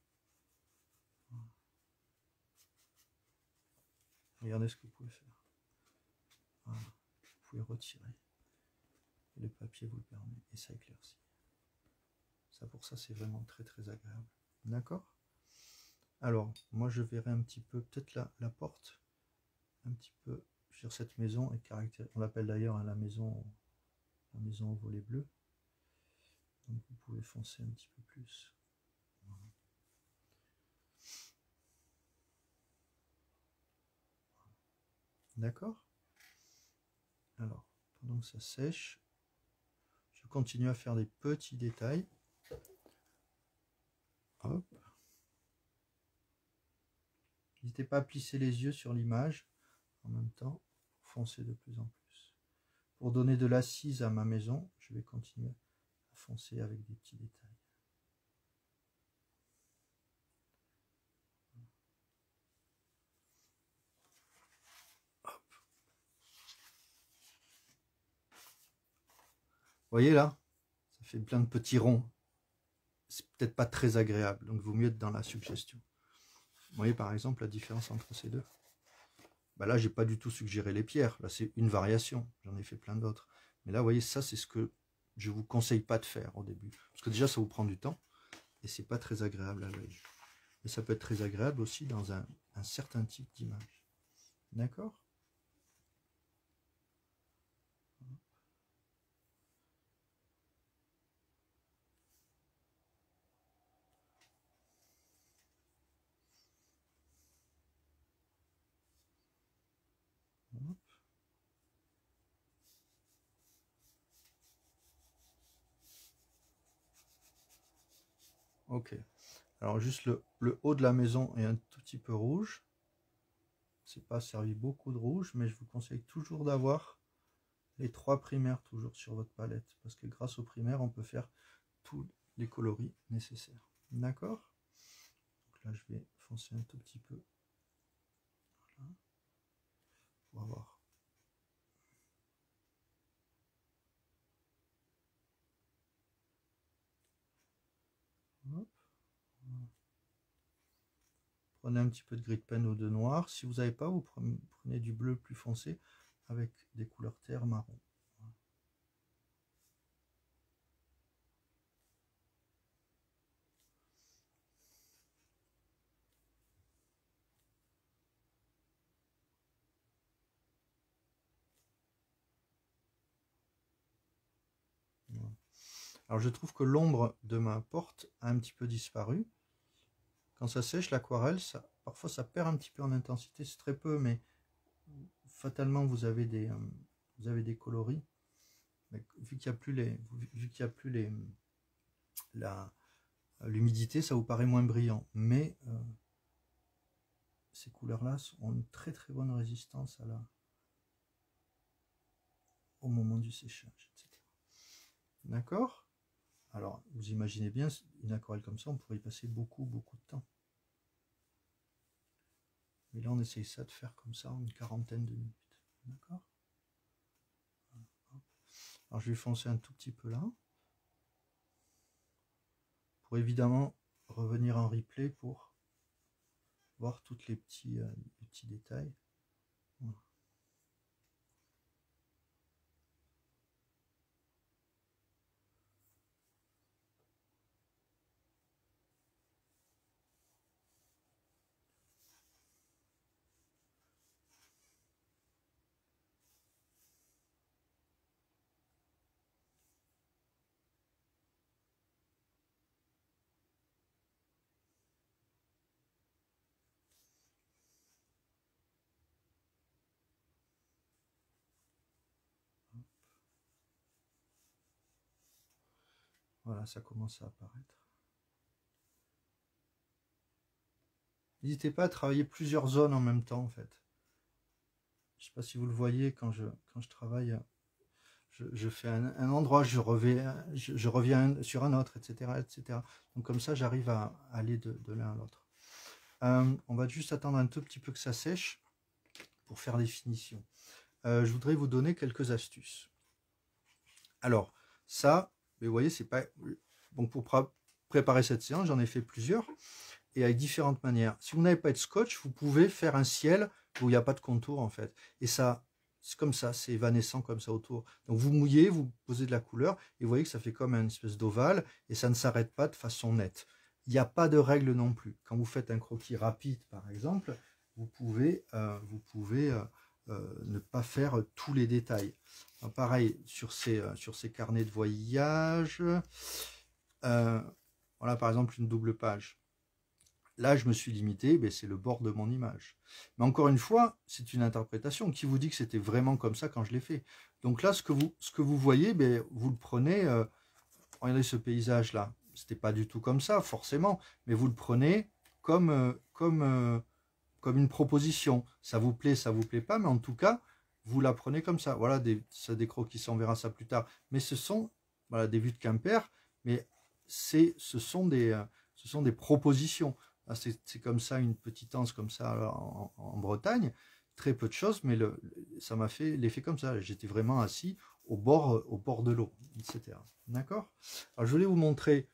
Regardez ce que vous pouvez faire. Voilà. Vous pouvez retirer. Et le papier vous le permet. Et ça éclaircit. Ça, pour ça, c'est vraiment très très agréable. D'accord? Alors, moi, je verrai un petit peu, peut-être la porte, un petit peu sur cette maison. Et on l'appelle d'ailleurs la maison au volet bleu. Donc, vous pouvez foncer un petit peu plus. Voilà. D'accord? Alors, pendant que ça sèche, je continue à faire des petits détails. Hop. N'hésitez pas à plisser les yeux sur l'image. En même temps, foncer de plus en plus. Pour donner de l'assise à ma maison, je vais continuer à foncer avec des petits détails. Hop. Vous voyez là, ça fait plein de petits ronds. C'est peut-être pas très agréable, donc il vaut mieux être dans la suggestion. Vous voyez par exemple la différence entre ces deux. Bah là, j'ai pas du tout suggéré les pierres. Là, c'est une variation. J'en ai fait plein d'autres. Mais là, vous voyez, ça, c'est ce que je vous conseille pas de faire au début. Parce que déjà, ça vous prend du temps. Et c'est pas très agréable à l'œil. Et ça peut être très agréable aussi dans un certain type d'image. D'accord? Ok. Alors juste le haut de la maison est un tout petit peu rouge. C'est pas servi beaucoup de rouge, mais je vous conseille toujours d'avoir les 3 primaires toujours sur votre palette. Parce que grâce aux primaires, on peut faire tous les coloris nécessaires. D'accord? Donc là, je vais foncer un tout petit peu. Voilà. Pour avoir. Hop. Prenez un petit peu de gris de pen ou de noir. Si vous n'avez pas, vous prenez du bleu plus foncé avec des couleurs terre marron. Voilà. Alors je trouve que l'ombre de ma porte a un petit peu disparu. Quand ça sèche, l'aquarelle, parfois ça perd un petit peu en intensité, c'est très peu, mais fatalement vous avez des coloris. Mais vu qu'il n'y a plus l'humidité, ça vous paraît moins brillant. Mais ces couleurs-là ont une très très bonne résistance au moment du séchage, etc. D'accord? Alors, vous imaginez bien, une aquarelle comme ça, on pourrait y passer beaucoup de temps. Mais là, on essaye ça de faire comme ça en une quarantaine de minutes. D'accord? Alors, je vais foncer un tout petit peu là. Pour évidemment revenir en replay pour voir tous les petits détails. Voilà. Voilà, ça commence à apparaître. N'hésitez pas à travailler plusieurs zones en même temps, en fait. Je ne sais pas si vous le voyez quand je travaille. Je fais un endroit, je reviens sur un autre, etc., etc. Donc comme ça, j'arrive à aller de l'un à l'autre. On va juste attendre un tout petit peu que ça sèche pour faire les finitions. Je voudrais vous donner quelques astuces. Alors, ça, vous voyez, c'est pas... Donc pour préparer cette séance, j'en ai fait plusieurs, et avec différentes manières. Si vous n'avez pas de scotch, vous pouvez faire un ciel où il n'y a pas de contour, en fait. Et ça, c'est comme ça, c'est évanescent comme ça autour. Donc vous mouillez, vous posez de la couleur, et vous voyez que ça fait comme une espèce d'ovale, et ça ne s'arrête pas de façon nette. Il n'y a pas de règle non plus. Quand vous faites un croquis rapide, par exemple, vous pouvez ne pas faire tous les détails. Alors, pareil, sur ces carnets de voyage, voilà par exemple une double page. là, je me suis limité, ben, c'est le bord de mon image. Mais encore une fois, c'est une interprétation. Qui vous dit que c'était vraiment comme ça quand je l'ai fait? Donc là, ce que vous voyez, ben, vous le prenez, regardez ce paysage-là. C'était pas du tout comme ça, forcément, mais vous le prenez comme une proposition. Ça vous plaît pas, mais en tout cas, vous la prenez comme ça. Voilà, ça des croquis, on verra ça plus tard. Mais ce sont voilà, des vues de Quimper, mais ce sont des propositions. C'est comme ça, une petite anse comme ça en Bretagne. Très peu de choses, mais ça m'a fait l'effet comme ça. J'étais vraiment assis au bord de l'eau, etc. D'accord? Alors, je voulais vous montrer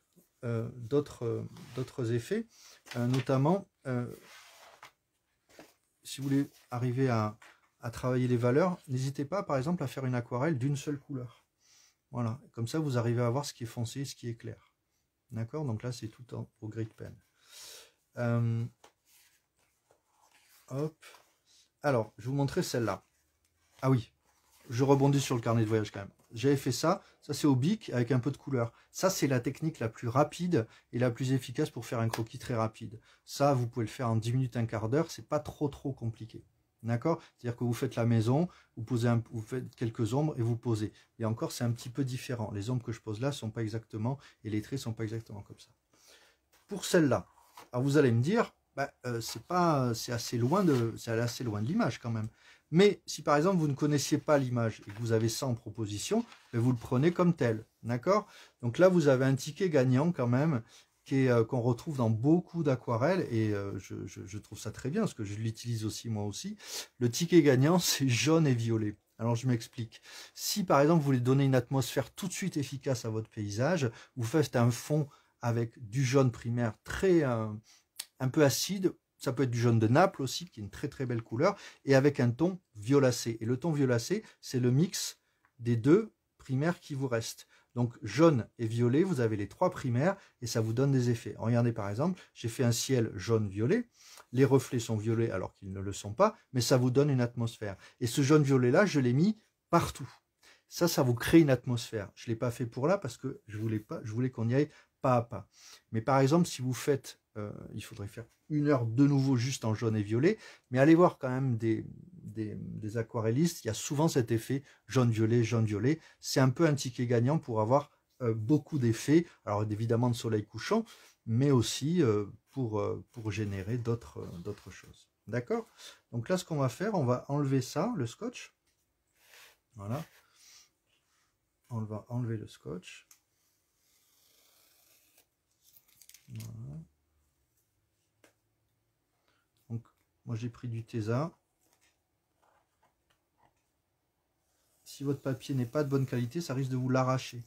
d'autres effets, notamment si vous voulez arriver à travailler les valeurs, n'hésitez pas, par exemple, à faire une aquarelle d'une seule couleur. Voilà, comme ça, vous arrivez à voir ce qui est foncé et ce qui est clair. D'accord? Donc là, c'est tout au gris de pen. Hop. Alors, je vais vous montrer celle-là. Ah oui, je rebondis sur le carnet de voyage quand même. J'avais fait ça c'est au bic avec un peu de couleur. Ça, c'est la technique la plus rapide et la plus efficace pour faire un croquis très rapide. Ça, vous pouvez le faire en 10 minutes, un quart d'heure, c'est pas trop compliqué. D'accord? C'est-à-dire que vous faites la maison, vous faites quelques ombres et vous posez. Et encore, c'est un petit peu différent. Les ombres que je pose là sont pas exactement, et les traits sont pas exactement comme ça. Pour celle-là, alors vous allez me dire, c'est assez loin de l'image quand même. Mais si par exemple vous ne connaissiez pas l'image et que vous avez ça en proposition, vous le prenez comme tel, d'accord? Donc là vous avez un ticket gagnant quand même qu'on retrouve dans beaucoup d'aquarelles et je trouve ça très bien parce que je l'utilise aussi moi aussi. Le ticket gagnant c'est jaune et violet. Alors je m'explique. Si par exemple vous voulez donner une atmosphère tout de suite efficace à votre paysage, vous faites un fond avec du jaune primaire un peu acide. Ça peut être du jaune de Naples aussi, qui est une très belle couleur, et avec un ton violacé. Et le ton violacé, c'est le mix des deux primaires qui vous restent. Donc jaune et violet, vous avez les trois primaires, et ça vous donne des effets. Regardez par exemple, j'ai fait un ciel jaune-violet, les reflets sont violets alors qu'ils ne le sont pas, mais ça vous donne une atmosphère. Et ce jaune-violet-là, je l'ai mis partout. Ça vous crée une atmosphère. Je ne l'ai pas fait pour là parce que je voulais qu'on y aille pas à pas. Mais par exemple, si vous faites, il faudrait faire 1 heure de nouveau juste en jaune et violet, mais allez voir quand même des aquarellistes, il y a souvent cet effet jaune-violet. C'est un peu un ticket gagnant pour avoir beaucoup d'effets, alors évidemment de soleil couchant, mais aussi pour générer d'autres choses. D'accord? Donc là, ce qu'on va faire, on va enlever ça, le scotch. Voilà. On va enlever le scotch. Voilà. Donc, moi j'ai pris du Tesa. Si votre papier n'est pas de bonne qualité, ça risque de vous l'arracher.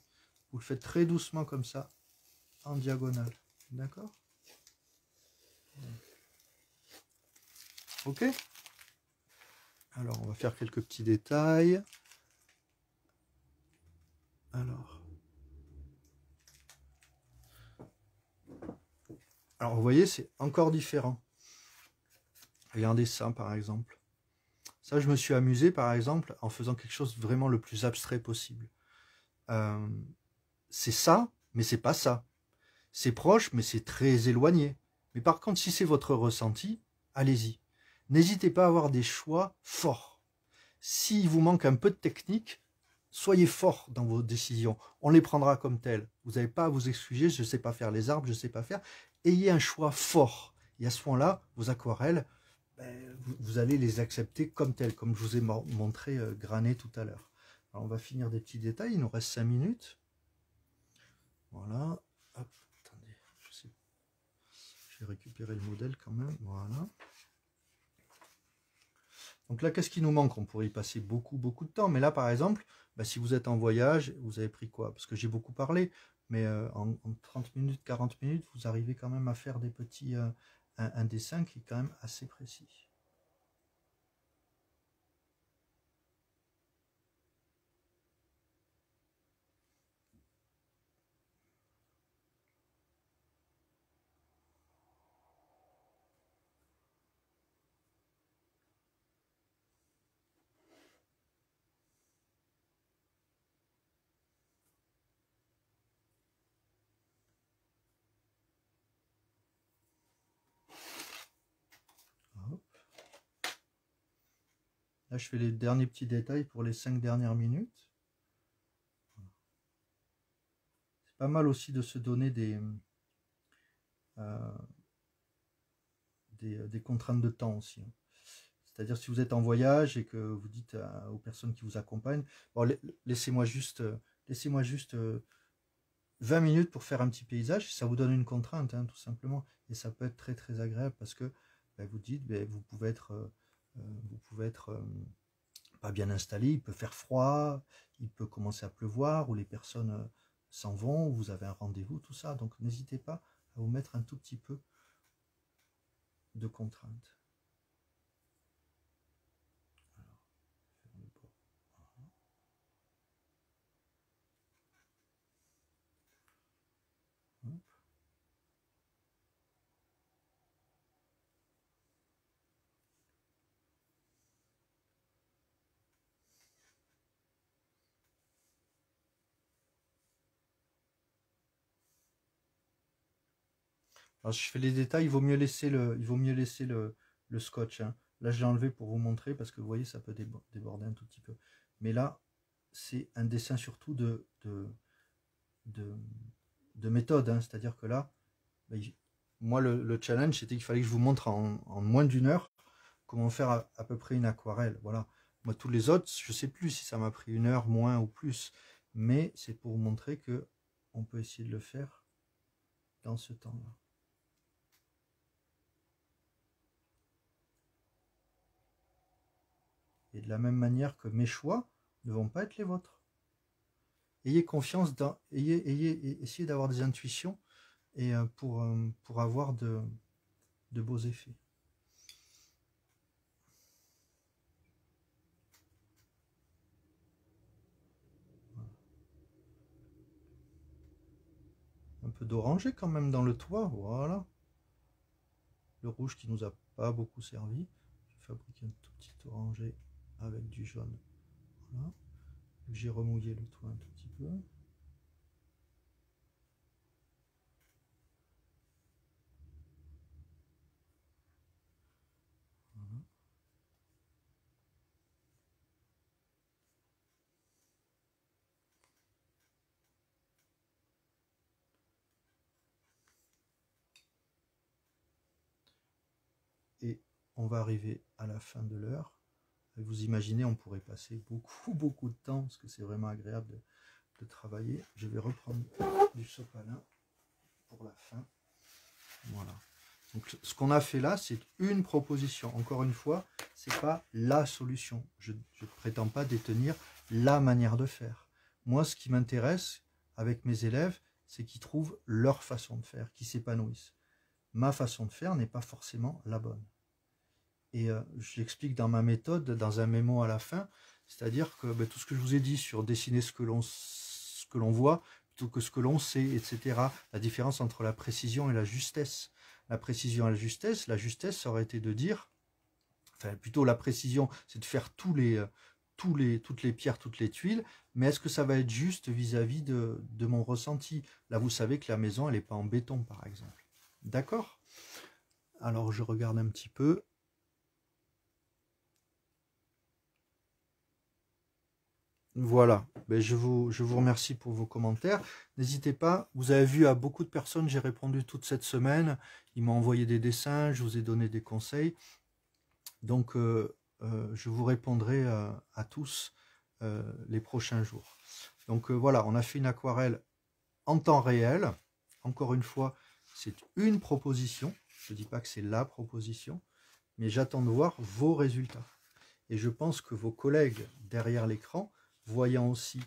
Vous le faites très doucement comme ça, en diagonale. D'accord? Ok? Alors, on va faire quelques petits détails. Alors vous voyez, c'est encore différent. Regardez ça, par exemple. Ça, je me suis amusé, par exemple, en faisant quelque chose vraiment le plus abstrait possible. C'est ça, mais c'est pas ça. C'est proche, mais c'est très éloigné. Mais par contre, si c'est votre ressenti, allez-y. N'hésitez pas à avoir des choix forts. S'il vous manque un peu de technique, soyez fort dans vos décisions. On les prendra comme telles. Vous n'avez pas à vous excuser, je ne sais pas faire les arbres, je ne sais pas faire. Ayez un choix fort. Et à ce moment-là, vos aquarelles, vous allez les accepter comme telles, comme je vous ai montré Granet tout à l'heure. Alors on va finir des petits détails, il nous reste 5 minutes. Voilà. Hop, attendez, je vais récupérer le modèle quand même. Voilà. Donc là, qu'est-ce qui nous manque? On pourrait y passer beaucoup de temps. Mais là, par exemple, si vous êtes en voyage, vous avez pris quoi? Parce que j'ai beaucoup parlé, mais en 30 minutes, 40 minutes, vous arrivez quand même à faire des petits, un dessin qui est quand même assez précis. Là, je fais les derniers petits détails pour les 5 dernières minutes. C'est pas mal aussi de se donner des contraintes de temps aussi. C'est-à-dire si vous êtes en voyage et que vous dites aux personnes qui vous accompagnent, bon, laissez-moi juste 20 minutes pour faire un petit paysage, ça vous donne une contrainte, hein, tout simplement. Et ça peut être très très agréable parce que vous dites, vous pouvez être pas bien installé, il peut faire froid, il peut commencer à pleuvoir, ou les personnes s'en vont, ou vous avez un rendez-vous, tout ça. Donc n'hésitez pas à vous mettre un tout petit peu de contraintes. Alors, je fais les détails, il vaut mieux laisser le scotch. Hein. Là, je l'ai enlevé pour vous montrer parce que vous voyez, ça peut déborder un tout petit peu. Mais là, c'est un dessin surtout de méthode. Hein. C'est-à-dire que là, moi, le challenge, c'était qu'il fallait que je vous montre en moins d'une heure comment faire à peu près une aquarelle. Voilà. Moi, tous les autres, je ne sais plus si ça m'a pris 1 heure, moins ou plus. Mais c'est pour vous montrer que on peut essayer de le faire dans ce temps-là. Et de la même manière que mes choix ne vont pas être les vôtres. Ayez confiance dans, essayez d'avoir des intuitions et pour avoir de beaux effets. Voilà. Un peu d'orangé quand même dans le toit, voilà. Le rouge qui nous a pas beaucoup servi. Je fabrique un tout petit orangé avec du jaune. Voilà. J'ai remouillé le toit un tout petit peu. Voilà. Et on va arriver à la fin de l'heure. Vous imaginez, on pourrait passer beaucoup de temps, parce que c'est vraiment agréable de travailler. Je vais reprendre du sopalin pour la fin. Voilà. Donc ce qu'on a fait là, c'est une proposition. Encore une fois, c'est pas la solution. Je ne prétends pas détenir la manière de faire. Moi, ce qui m'intéresse avec mes élèves, c'est qu'ils trouvent leur façon de faire, qu'ils s'épanouissent. Ma façon de faire n'est pas forcément la bonne. Et je l'explique dans ma méthode, dans un mémo à la fin, c'est-à-dire que tout ce que je vous ai dit sur dessiner ce que l'on voit, plutôt que ce que l'on sait, etc. La différence entre la précision et la justesse. La précision et la justesse, ça aurait été de dire, enfin plutôt la précision, c'est de faire toutes les pierres, toutes les tuiles, mais est-ce que ça va être juste vis-à-vis de mon ressenti? Là, vous savez que la maison, elle n'est pas en béton, par exemple. D'accord? Alors, je regarde un petit peu. Voilà, je vous remercie pour vos commentaires. N'hésitez pas, vous avez vu à beaucoup de personnes, j'ai répondu toute cette semaine. Ils m'ont envoyé des dessins, je vous ai donné des conseils. Donc, je vous répondrai à tous les prochains jours. Donc voilà, on a fait une aquarelle en temps réel. Encore une fois, c'est une proposition. Je ne dis pas que c'est la proposition, mais j'attends de voir vos résultats. Et je pense que vos collègues derrière l'écran, voyant aussi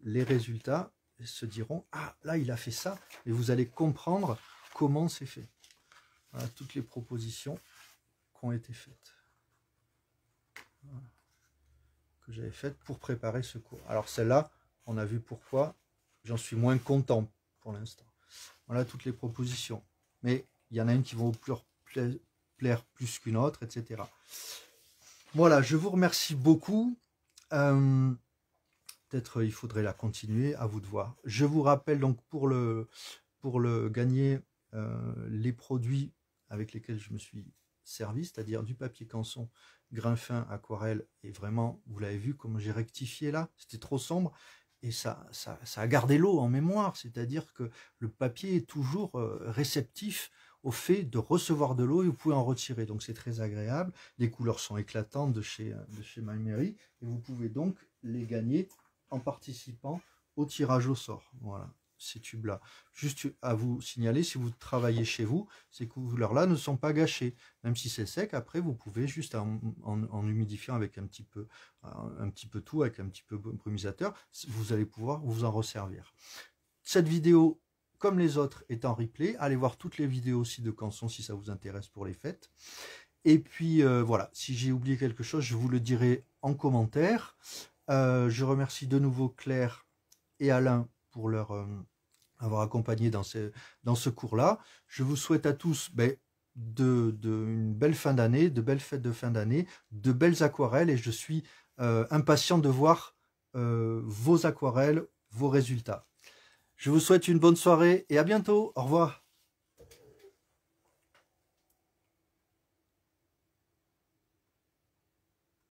les résultats, se diront « Ah, là, il a fait ça !» et vous allez comprendre comment c'est fait. Voilà toutes les propositions qui ont été faites. Voilà. Que j'avais faites pour préparer ce cours. Alors celle-là, on a vu pourquoi j'en suis moins content pour l'instant. Voilà toutes les propositions. Mais il y en a une qui va vous plaire plus qu'une autre, etc. Voilà, je vous remercie beaucoup. Peut-être il faudrait la continuer, à vous de voir. Je vous rappelle donc pour le gagner les produits avec lesquels je me suis servi, c'est-à-dire du papier canson, grain fin aquarelle, et vraiment, vous l'avez vu comme j'ai rectifié là, c'était trop sombre, et ça a gardé l'eau en mémoire, c'est-à-dire que le papier est toujours réceptif au fait de recevoir de l'eau, et vous pouvez en retirer, donc c'est très agréable. Les couleurs sont éclatantes de chez MyMary, et vous pouvez donc les gagner en participant au tirage au sort. Voilà, ces tubes-là. Juste à vous signaler, si vous travaillez chez vous, ces couleurs-là ne sont pas gâchées. Même si c'est sec, après, vous pouvez juste en humidifiant avec un petit peu tout, avec un petit peu brumisateur, vous allez pouvoir vous en resservir. Cette vidéo, comme les autres, est en replay. Allez voir toutes les vidéos aussi de Canson si ça vous intéresse pour les fêtes. Et puis voilà, si j'ai oublié quelque chose, je vous le dirai en commentaire. Je remercie de nouveau Claire et Alain pour leur avoir accompagné dans ce cours-là. Je vous souhaite à tous une belle fin d'année, de belles fêtes de fin d'année, de belles aquarelles, et je suis impatient de voir vos aquarelles, vos résultats. Je vous souhaite une bonne soirée et à bientôt. Au revoir.